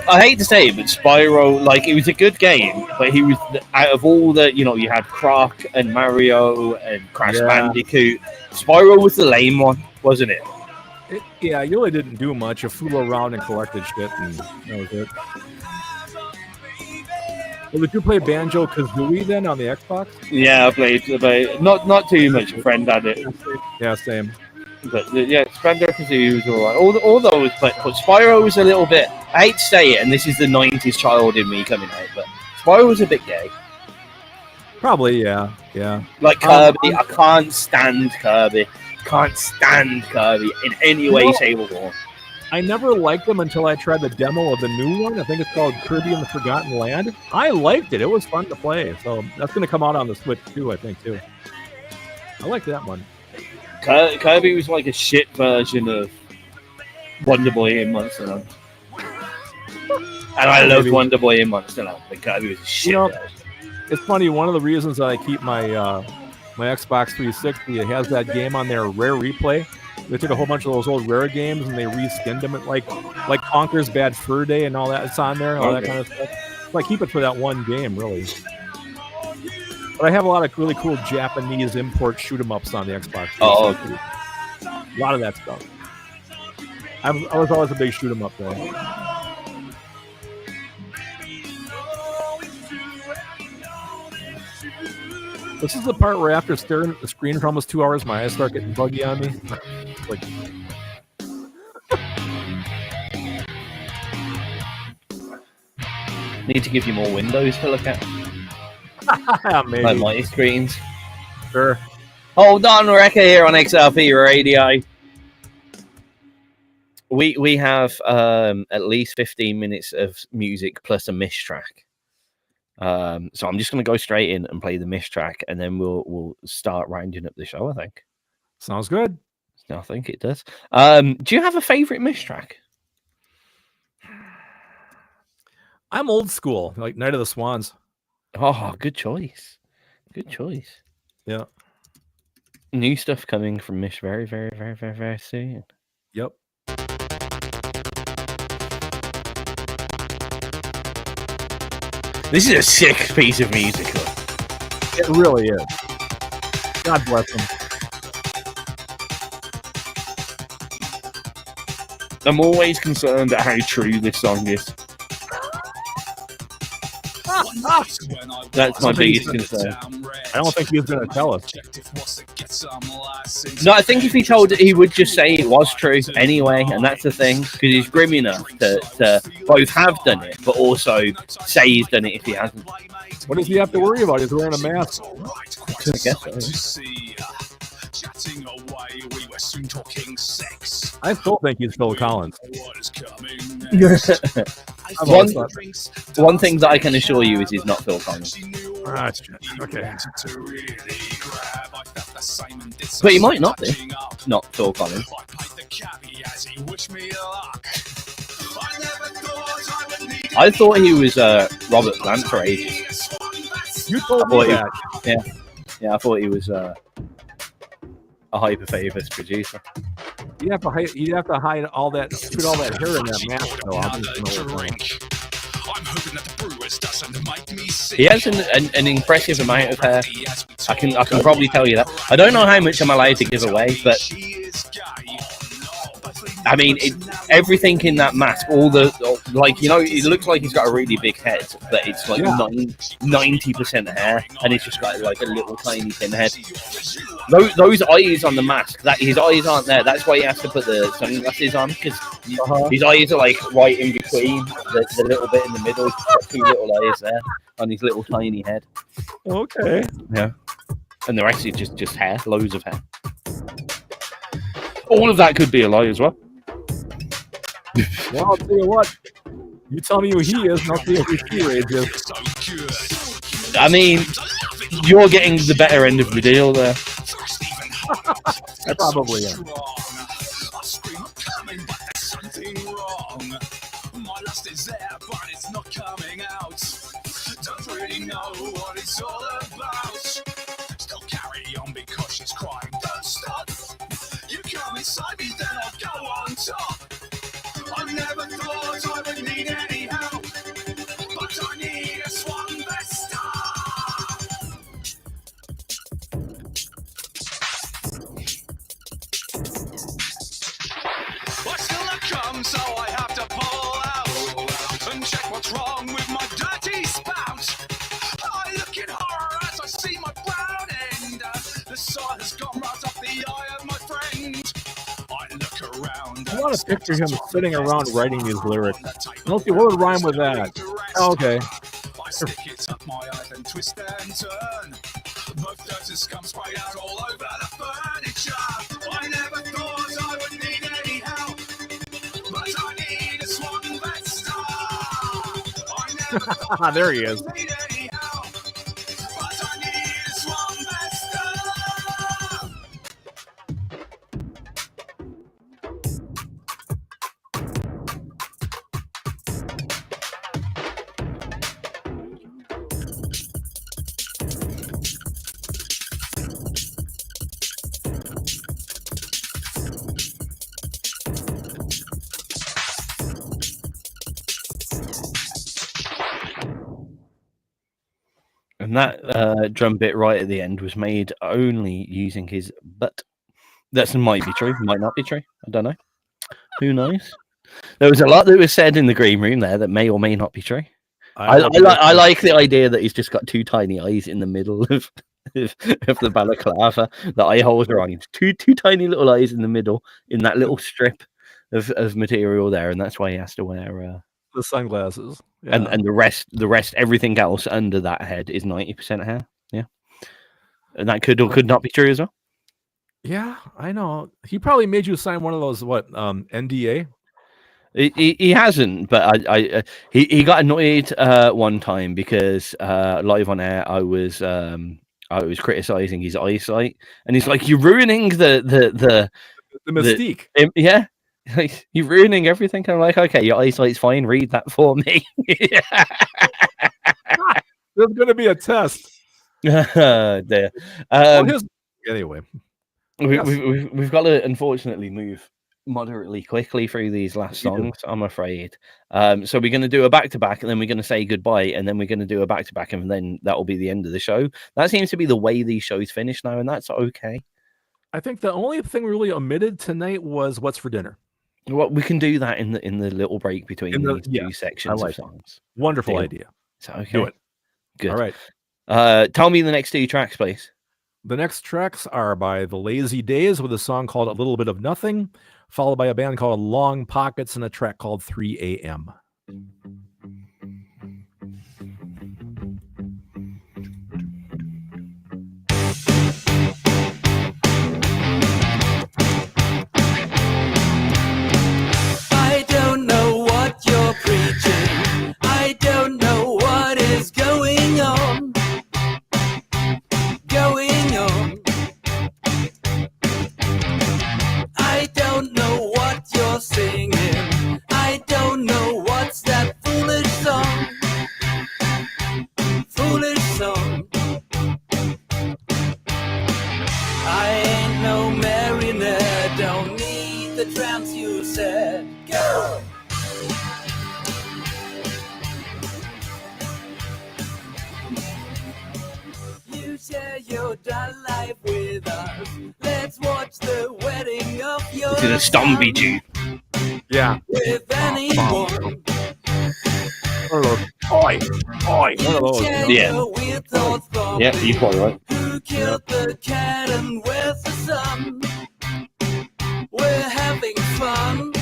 S1: I hate to say it, but Spyro, like, it was a good game, but he was, out of all the, you had Croc and Mario and Crash Bandicoot, Spyro was the lame one, wasn't it?
S2: Yeah, you really didn't do much. You flew around and collected shit, and that was it. Well, did you play Banjo-Kazooie then on the Xbox?
S1: Yeah, I played, not too much. A friend had it.
S2: Yeah, same.
S1: But yeah, Banjo-Kazooie was alright. All those, but Spyro was a little bit. I hate to say it, and this is the '90s child in me coming out, but Spyro was a bit gay.
S2: Probably, yeah.
S1: Like Kirby, I can't stand Kirby. Can't stand Kirby in any way, shape, or form.
S2: I never liked them until I tried the demo of the new one. I think it's called Kirby and the Forgotten Land. I liked it. It was fun to play. So that's going to come out on the Switch too, I think, too. I like that one.
S1: Kirby was like a shit version of Wonder Boy in Monster Hunter. And I loved Wonder Boy in Monster Hunter, but Kirby was a shit version.
S2: It's funny, one of the reasons that I keep my my Xbox 360, it has that game on there, Rare Replay. They took a whole bunch of those old Rare games and they reskinned them, like Conker's Bad Fur Day and all that. It's on there, all that kind of stuff. So I keep it for that one game, really. But I have a lot of really cool Japanese import shoot-em-ups on the Xbox. A lot of that stuff. I was always a big shoot-em-up guy. This is the part where after staring at the screen for almost 2 hours, my eyes start getting buggy on me. Like,
S1: need to give you more windows to look at.
S2: Maybe.
S1: Like my screens.
S2: Sure.
S1: Hold on, Wrecker here on XRP Radio. We have at least 15 minutes of music plus a mish track. So I'm just going to go straight in and play the mish track, and then we'll start rounding up the show, I think.
S2: Sounds good.
S1: I think it does. Do you have a favorite mish track?
S2: I'm old school, like Night of the Swans.
S1: Oh, good choice. Good choice.
S2: Yeah.
S1: New stuff coming from Mish very, very, very, very, very soon.
S2: Yep.
S1: This is a sick piece of music.
S2: It really is. God bless him.
S1: I'm always concerned at how true this song is. That's my biggest concern.
S2: I don't think he's going to tell us.
S1: No, I think if he told it, he would just say it was true anyway, and that's the thing, because he's grim enough to both have done it, but also say he's done it if he hasn't.
S2: What does he have to worry about? He's wearing a mask.
S1: I guess so.
S2: I still think he's Phil Collins.
S1: One thing that I can assure you is he's not Phil Collins.
S2: Okay.
S1: But he might not be. Not Phil Collins. I thought he was Robert Plant for ages.
S2: You told me that.
S1: Yeah, I thought he was a hyper-famous producer.
S2: You'd have to hide all that, put all that hair in that mask, though.
S1: He has an impressive amount of hair. I can probably tell you that. I don't know how much I'm allowed to give away, but I mean, everything in that mask, it looks like he's got a really big head, but it's like 90% hair, and it's just got like a little tiny thin head. Those eyes on the mask, his eyes aren't there. That's why he has to put the sunglasses on, because his eyes are like right in between the little bit in the middle. He's got two little eyes there on his little tiny head.
S2: Okay.
S1: Yeah. And the rest is just hair, loads of hair. All of that could be a lie as well.
S2: Well, I'll tell you what. You tell me who he is, and I'll tell you who she is.
S1: I mean, you're getting the better end of the deal there.
S2: I probably am.
S5: My lust is there, but it's not coming out. Don't really know what it's all about. Still carry on because she's crying. Don't stop. You come inside me, then I'll go on top. I never thought I would need any help, but I need a swan best star. I still have come, so I have to pull out and check what's wrong with my dirty spout. I look in horror as I see my
S2: want to picture him sitting around writing these lyrics. Okay, what would rhyme with that? Okay.
S5: I stick it up my eye and twist and turn. Both dirty scum sprayed out all over the furniture. I never thought I would need any help, but I need a swan vesta. I never thought
S2: There he is.
S5: I would need any help, but I need a swan vesta.
S1: And that drum bit right at the end was made only using his butt. That might be true, might not be true. I don't know. Who knows? There was a lot that was said in the green room there that may or may not be true. I like the idea that he's just got two tiny eyes in the middle of the balaclava. The eye holes are on. Two tiny little eyes in the middle in that little strip of material there, and that's why he has to wear
S2: the sunglasses. Yeah.
S1: And the rest, everything else under that head is 90% hair. Yeah, and that could or could not be true as well.
S2: Yeah, I know. He probably made you sign one of those NDA.
S1: He hasn't, but he got annoyed one time because live on air I was criticizing his eyesight, and he's like, "You're ruining the
S2: mystique."
S1: Yeah. You're ruining everything. I'm like, okay, your eyesight's fine. Read that for me.
S2: There's going to be a test.
S1: There.
S2: Anyway,
S1: we've got to unfortunately move moderately quickly through these last songs, I'm afraid. So we're going to do a back-to-back, and then we're going to say goodbye, and then we're going to do a back-to-back, and then that will be the end of the show. That seems to be the way these shows finish now, and that's okay.
S2: I think the only thing we really omitted tonight was what's for dinner.
S1: Well, we can do that in the little break between these two sections of songs.
S2: Wonderful idea.
S1: So okay.
S2: Do it.
S1: Good.
S2: All right.
S1: Tell me the next two tracks, please.
S2: The next tracks are by The Lazy Days with a song called A Little Bit of Nothing, followed by a band called Long Pockets and a track called 3 a.m.
S6: I don't know what you're preaching. I don't know what is going on. I don't know what you're singing. I don't know what's that foolish song. Foolish song. I ain't no marionette. Don't need the trance you said. Go! You share your dull life with us. Let's watch the wedding of your
S1: To the Stomby Jew.
S2: Yeah.
S6: with anyone.
S2: Oi. One of those.
S1: Yeah. Yeah, you're quite right.
S6: Who killed the cat and where's the sun? We're having fun.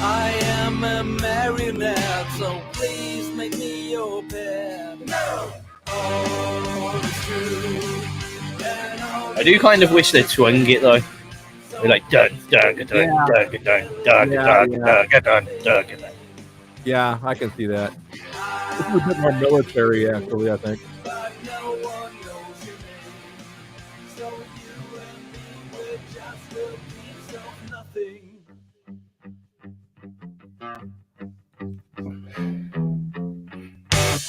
S6: I am a marionette, so please make me your pet. No! All is true. And all
S1: I do kind of wish they'd swung it though. They're like dun dun dun dun dun dun dun dun dun dun.
S2: Yeah, I can see that. This is a bit more military, actually, I think.
S6: but no one knows your name. So you and me, we're just a piece of nothing.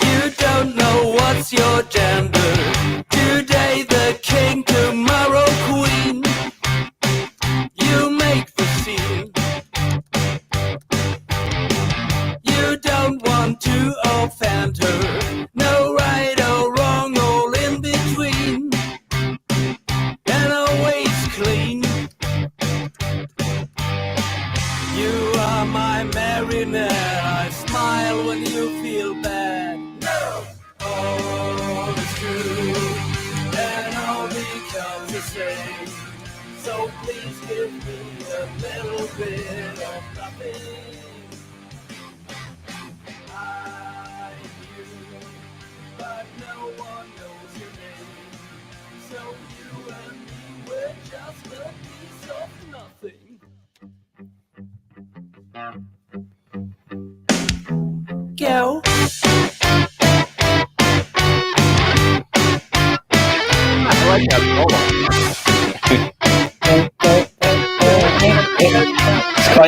S6: You don't know what's your gender. Today the king, tomorrow queen. You make the scene. You don't want to offend her. No right or wrong, all in between. And always clean. You are my marionette. I smile when you feel bad. No, all is true.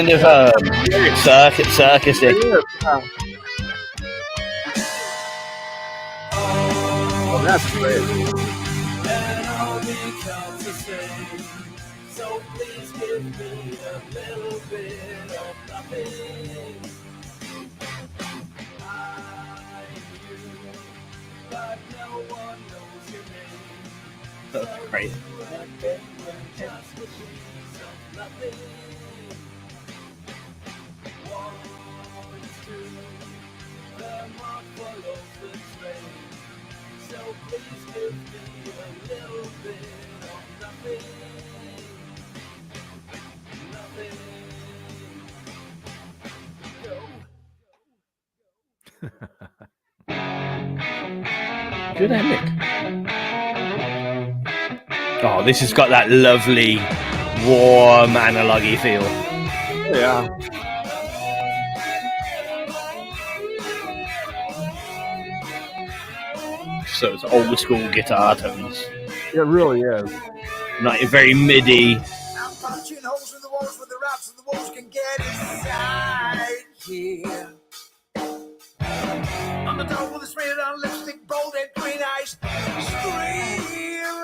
S1: kind of circusy.
S2: Oh, that's great.
S6: And all becomes the same. So please give me a little bit of nothing. I you, but no one knows your name.
S1: That's great.
S6: Just a piece of nothing. One, two, the mark follows the train. So please give me a little bit of nothing. Nothing. Go.
S1: Good ending. Oh, this has got that lovely, warm, analogy feel.
S2: Yeah.
S1: So it's old school guitar tones.
S2: It really is.
S1: Like very MIDI.
S5: I'm punching holes in the walls where the rats and the wolves can get inside here. On the door with a sprayed on lipstick, bold and green eyes, screaming fear.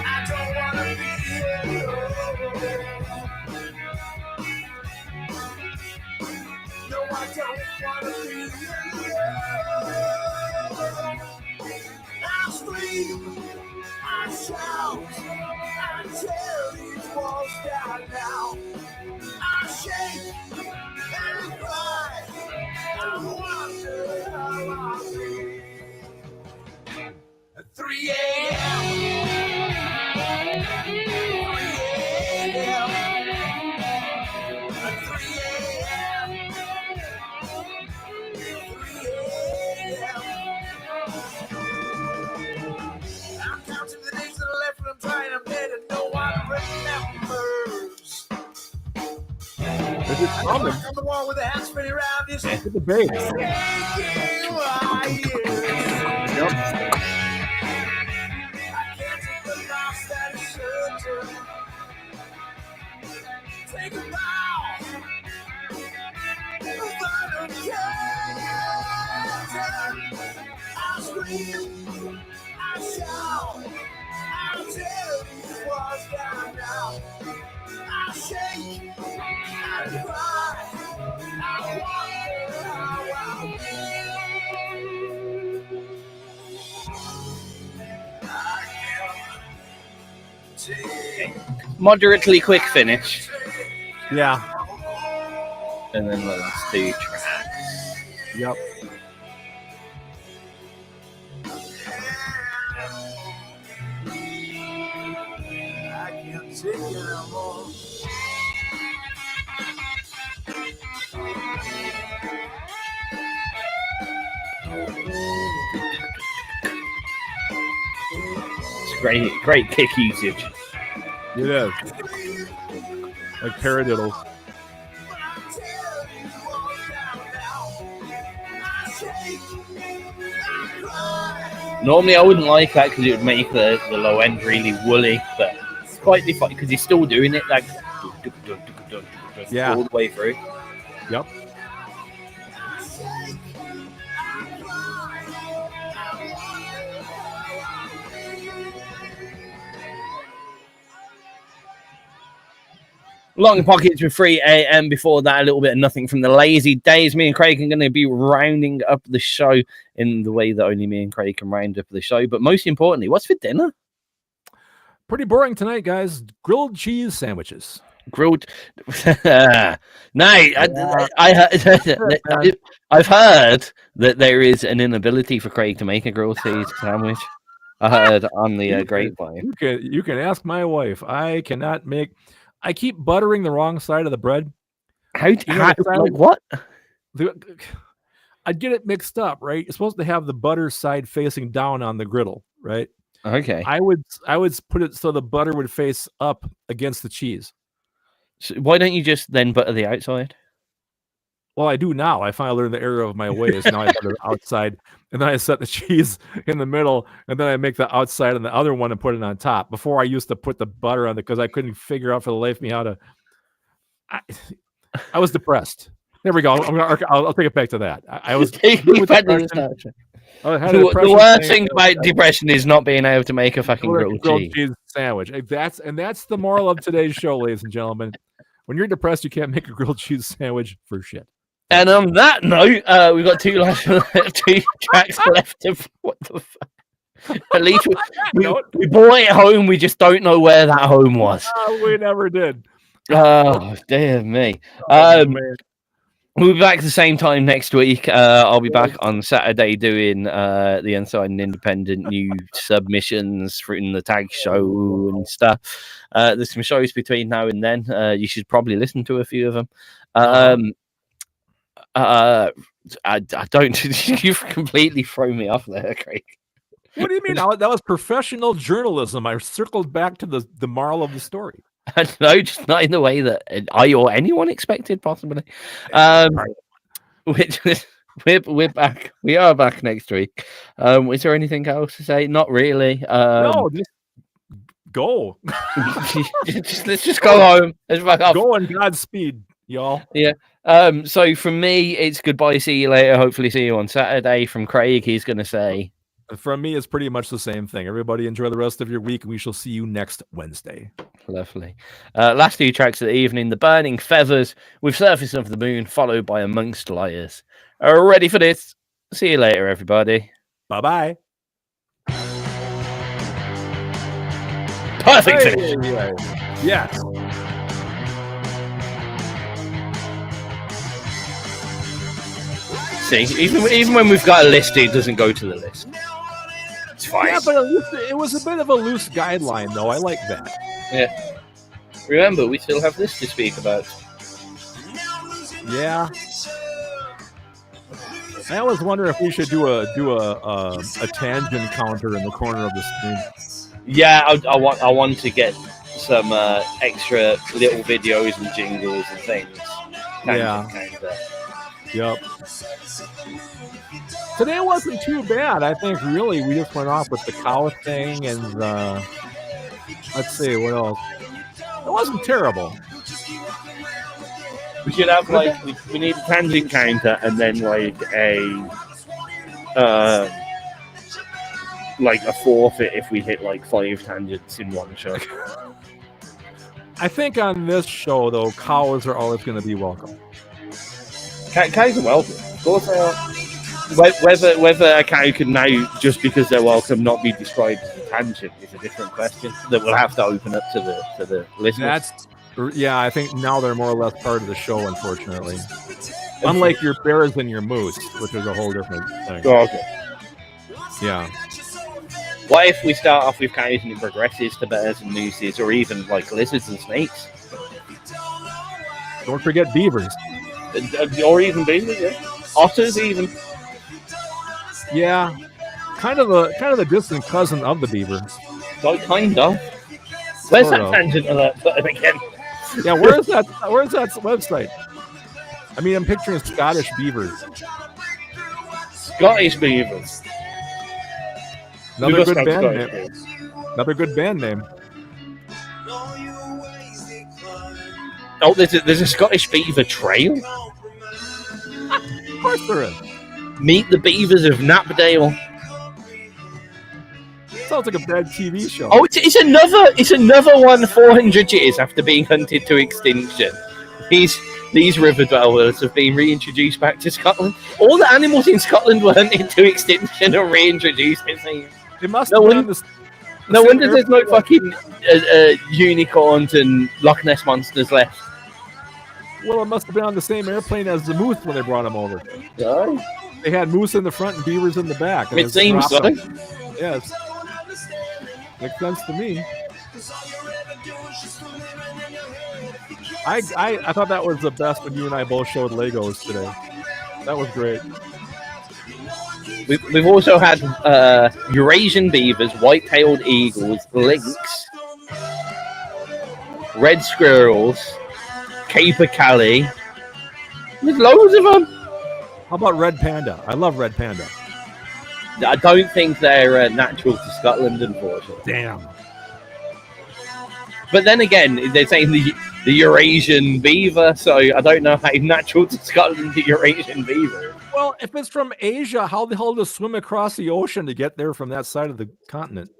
S5: I don't wanna be here. No, I don't wanna be here. I scream, I shout, I tear these walls down now. I shake and cry, I wonder how I'll be. At 3 a.m. 3 a.m. At 3 a.m. 3 a.m. I'm counting the days that are left and I'm trying to bed and no one remembers.
S2: This is coming.
S5: On the wall with a hand spinning around is
S2: Look at the bass.
S5: taking my ears.
S2: Yep.
S5: I can't take the loss that is certain. Take a bow. Final curtain. I scream. I shout. I'll tear these walls down now. I shake and cry. I wonder how I'll be. I am
S1: Moderately quick finish.
S2: Yeah.
S1: And then the last two tracks.
S2: Yep.
S5: I can't take it no more.
S1: It's great kick usage.
S2: It is. Like paradiddles.
S1: Normally I wouldn't like that because it would make the low end really woolly, but it's quite funny because he's still doing it like
S2: Yeah.
S1: all the way through.
S2: Yep.
S1: Long Pockets with 3 a.m. Before that, a little bit of Nothing from the Lazy Days. Me and Craig are going to be rounding up the show in the way that only me and Craig can round up the show. But most importantly, what's for dinner?
S2: Pretty boring tonight, guys. Grilled cheese sandwiches.
S1: Grilled. No, I've heard that there is an inability for Craig to make a grilled cheese sandwich. I heard on the grapevine.
S2: You can ask my wife. I cannot make. I keep buttering the wrong side of the bread.
S1: Like what?
S2: I get it mixed up, right? You're supposed to have the butter side facing down on the griddle, right?
S1: Okay.
S2: I would put it so the butter would face up against the cheese.
S1: So why don't you just then butter the outside?
S2: Well, I do now. I finally learned the error of my ways. Now I put it outside, and then I set the cheese in the middle, and then I make the outside and the other one and put it on top. Before I used to put the butter on it because I couldn't figure out for the life of me how to. I was depressed. There we go. I'll take it back to that. I was.
S1: The worst thing about depression is not being able to make a fucking grilled cheese
S2: sandwich. That's the moral of today's show, ladies and gentlemen. When you're depressed, you can't make a grilled cheese sandwich for shit.
S1: And on that note, we've got two tracks left. What the fuck? At least we brought it home. We just don't know where that home was.
S2: We never did.
S1: Oh, dear me. We'll be back at the same time next week. I'll be back on Saturday doing the Unsigned Independent new submissions from the tag show and stuff. There's some shows between now and then. You should probably listen to a few of them. I don't. You've completely thrown me off there, Craig.
S2: What do you mean? That was professional journalism. I circled back to the moral of the story.
S1: No, just not in the way that I or anyone expected, possibly. We're back. We are back next week. Is there anything else to say? Not really.
S2: No, just go.
S1: Let's just go home. Let's back up.
S2: Go on Godspeed, y'all.
S1: Yeah. So from me, it's goodbye. See you later. Hopefully, see you on Saturday. From Craig, he's going to say.
S2: From me, it's pretty much the same thing. Everybody enjoy the rest of your week, and we shall see you next Wednesday.
S1: Lovely. Last two tracks of the evening, The Burning Feathers with Surface of the Moon, followed by Amongst Liars. Ready for this? See you later, everybody.
S2: Bye-bye.
S1: Perfect finish.
S2: Yes.
S1: See, even when we've got a list, it doesn't go to the list. It's fine.
S2: Yeah, but at least it was a bit of a loose guideline, though. I like that.
S1: Yeah. Remember, we still have this to speak about.
S2: Yeah. I always wonder if we should do a tangent counter in the corner of the screen.
S1: Yeah, I want to get some extra little videos and jingles and things.
S2: Yep. Today wasn't too bad. I think really we just went off with the cow thing and let's see what else. It wasn't terrible.
S1: We should have we need a tangent counter and then like a forfeit if we hit like 5 tangents in one show.
S2: I think on this show though, cows are always going to be welcome.
S1: Cows are welcome. Of course they are. Whether a cow can now, just because they're welcome, not be described as a tangent is a different question that we'll have to open up to the listeners.
S2: I think now they're more or less part of the show, unfortunately. Unlike your bears and your moose, which is a whole different thing.
S1: Oh, okay.
S2: Yeah.
S1: What if we start off with cows and it progresses to bears and mooses, or even like lizards and snakes?
S2: Don't forget beavers.
S1: Or even beavers, yeah. Otters, even.
S2: Yeah, kind of the distant cousin of the beaver.
S1: So kind of. Where's that tangent alert button again?
S2: Yeah, where's that website? I mean, I'm picturing Scottish beavers.
S1: Scottish beavers.
S2: Another good band name.
S1: Oh, there's a Scottish beaver trail.
S2: Of course there is.
S1: Meet the Beavers of Knapdale.
S2: Sounds like a bad TV show.
S1: Oh, it's another one 400 years after being hunted to extinction. These river dwellers have been reintroduced back to Scotland. All the animals in Scotland were hunted to extinction or reintroduced.
S2: It must have been
S1: no wonder there's no fucking unicorns and Loch Ness monsters left.
S2: Well, it must have been on the same airplane as the moose when they brought them over.
S1: Yeah.
S2: They had moose in the front and beavers in the back.
S1: It seems so.
S2: Yes. Makes sense to me. I thought that was the best when you and I both showed Legos today. That was great.
S1: We've also had Eurasian beavers, white-tailed eagles, lynx, red squirrels, capercaillie, There's loads of them.
S2: How about Red Panda? I love Red Panda.
S1: I don't think they're natural to Scotland, unfortunately.
S2: Damn.
S1: But then again, they're saying the Eurasian beaver, so I don't know how natural to Scotland the Eurasian beaver.
S2: Well, if it's from Asia, how the hell does it swim across the ocean to get there from that side of the continent?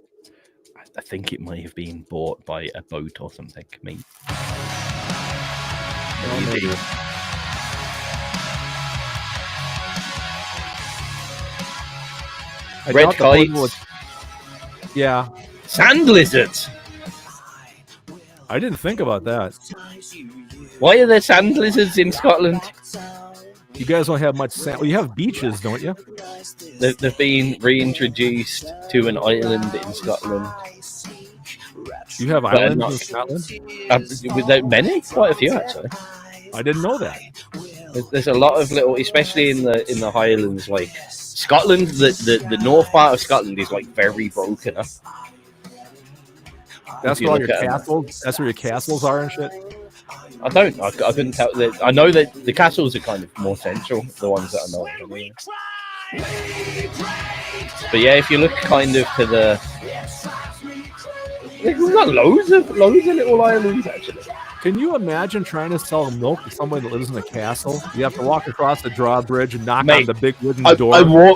S1: I think it might have been bought by a boat or something. Maybe.
S2: Maybe.
S1: Red kites.
S2: Yeah.
S1: Sand lizards.
S2: I didn't think about that.
S1: Why are there sand lizards in Scotland?
S2: You guys don't have much sand. Well, you have beaches, don't you?
S1: They've been reintroduced to an island in Scotland.
S2: You have islands in Scotland?
S1: Without many? Quite a few, actually.
S2: I didn't know that.
S1: There's a lot of little, especially in the Highlands, like Scotland. The north part of Scotland is like very broken up.
S2: That's where all your castles. That's where your castles are and shit.
S1: I couldn't tell. I know that the castles are kind of more central, the ones that I know. But yeah, if you look kind of to the, we've got loads of little islands actually.
S2: Can you imagine trying to sell milk to somebody that lives in a castle? You have to walk across the drawbridge and knock on the big wooden door.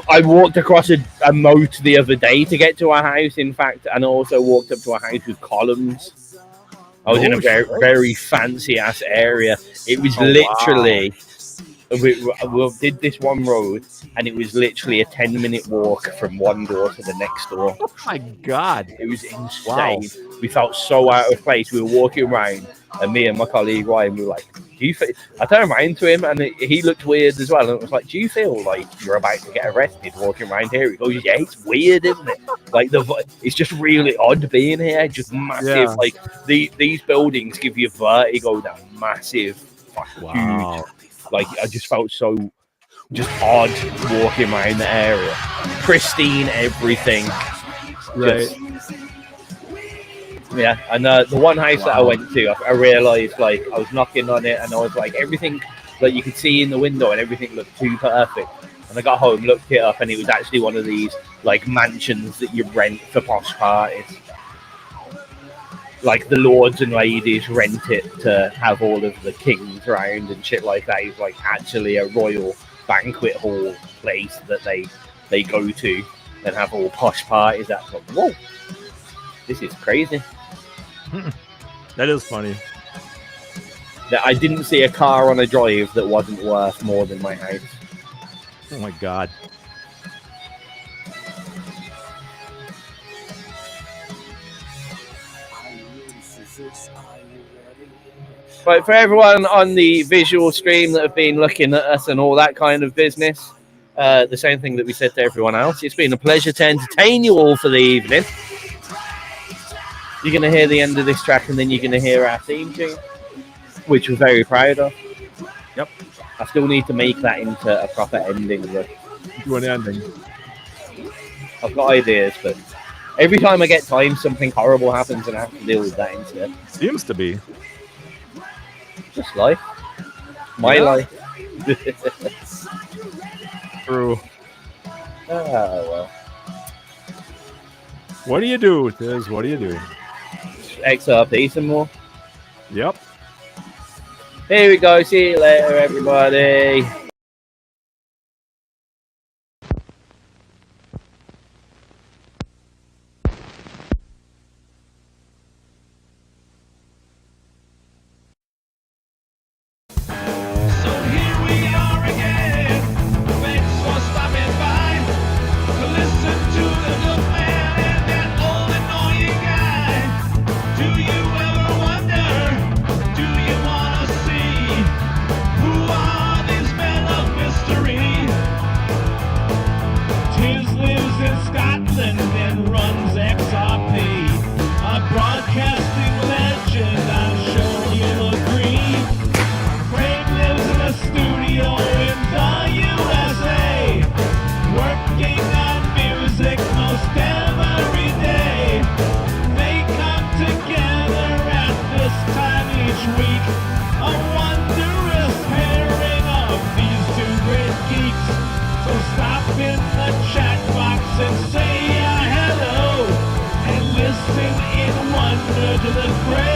S1: I walked across a moat the other day to get to our house, in fact, and I also walked up to a house with columns. I was in a very fancy ass area. It was literally, we did this one road, and it was literally a 10-minute walk from one door to the next door.
S2: Oh my God.
S1: It was insane.
S2: Wow.
S1: We felt so out of place. We were walking around, and me and my colleague Ryan were like, I turned around to him, and he looked weird as well. And it was like, do you feel like you're about to get arrested walking around here? He goes, yeah, it's weird, isn't it? Like, it's just really odd being here. Just massive.
S2: Yeah.
S1: Like, these buildings give you vertigo. They're massive, huge. Like, I just felt so just odd walking around the area. Pristine everything.
S2: Right.
S1: Yeah, and the one house that I went to, I realised, like, I was knocking on it, and I was like, everything that you could see in the window, and everything looked too perfect. And I got home, looked it up, and it was actually one of these, like, mansions that you rent for posh parties. Like, the lords and ladies rent it to have all of the kings around and shit like that. It's, like, actually a royal banquet hall place that they go to and have all posh parties. That's like, whoa, this is crazy.
S2: That is funny.
S1: I didn't see a car on a drive that wasn't worth more than my house.
S2: Oh my God.
S1: But for everyone on the visual stream that have been looking at us and all that kind of business, the same thing that we said to everyone else. It's been a pleasure to entertain you all for the evening. You're going to hear the end of this track, and then you're going to hear our theme tune, which we're very proud of.
S2: Yep.
S1: I still need to make that into a proper ending. But
S2: Do an ending.
S1: I've got ideas, but every time I get time, something horrible happens, and I have to deal with that instead.
S2: Seems to be.
S1: Just life. My life.
S2: True.
S1: Well.
S2: What do you do, Tiz? What do you do?
S1: XRP some more.
S2: Yep.
S1: Here we go. See you later, everybody.
S5: Who are these men?
S3: the Craig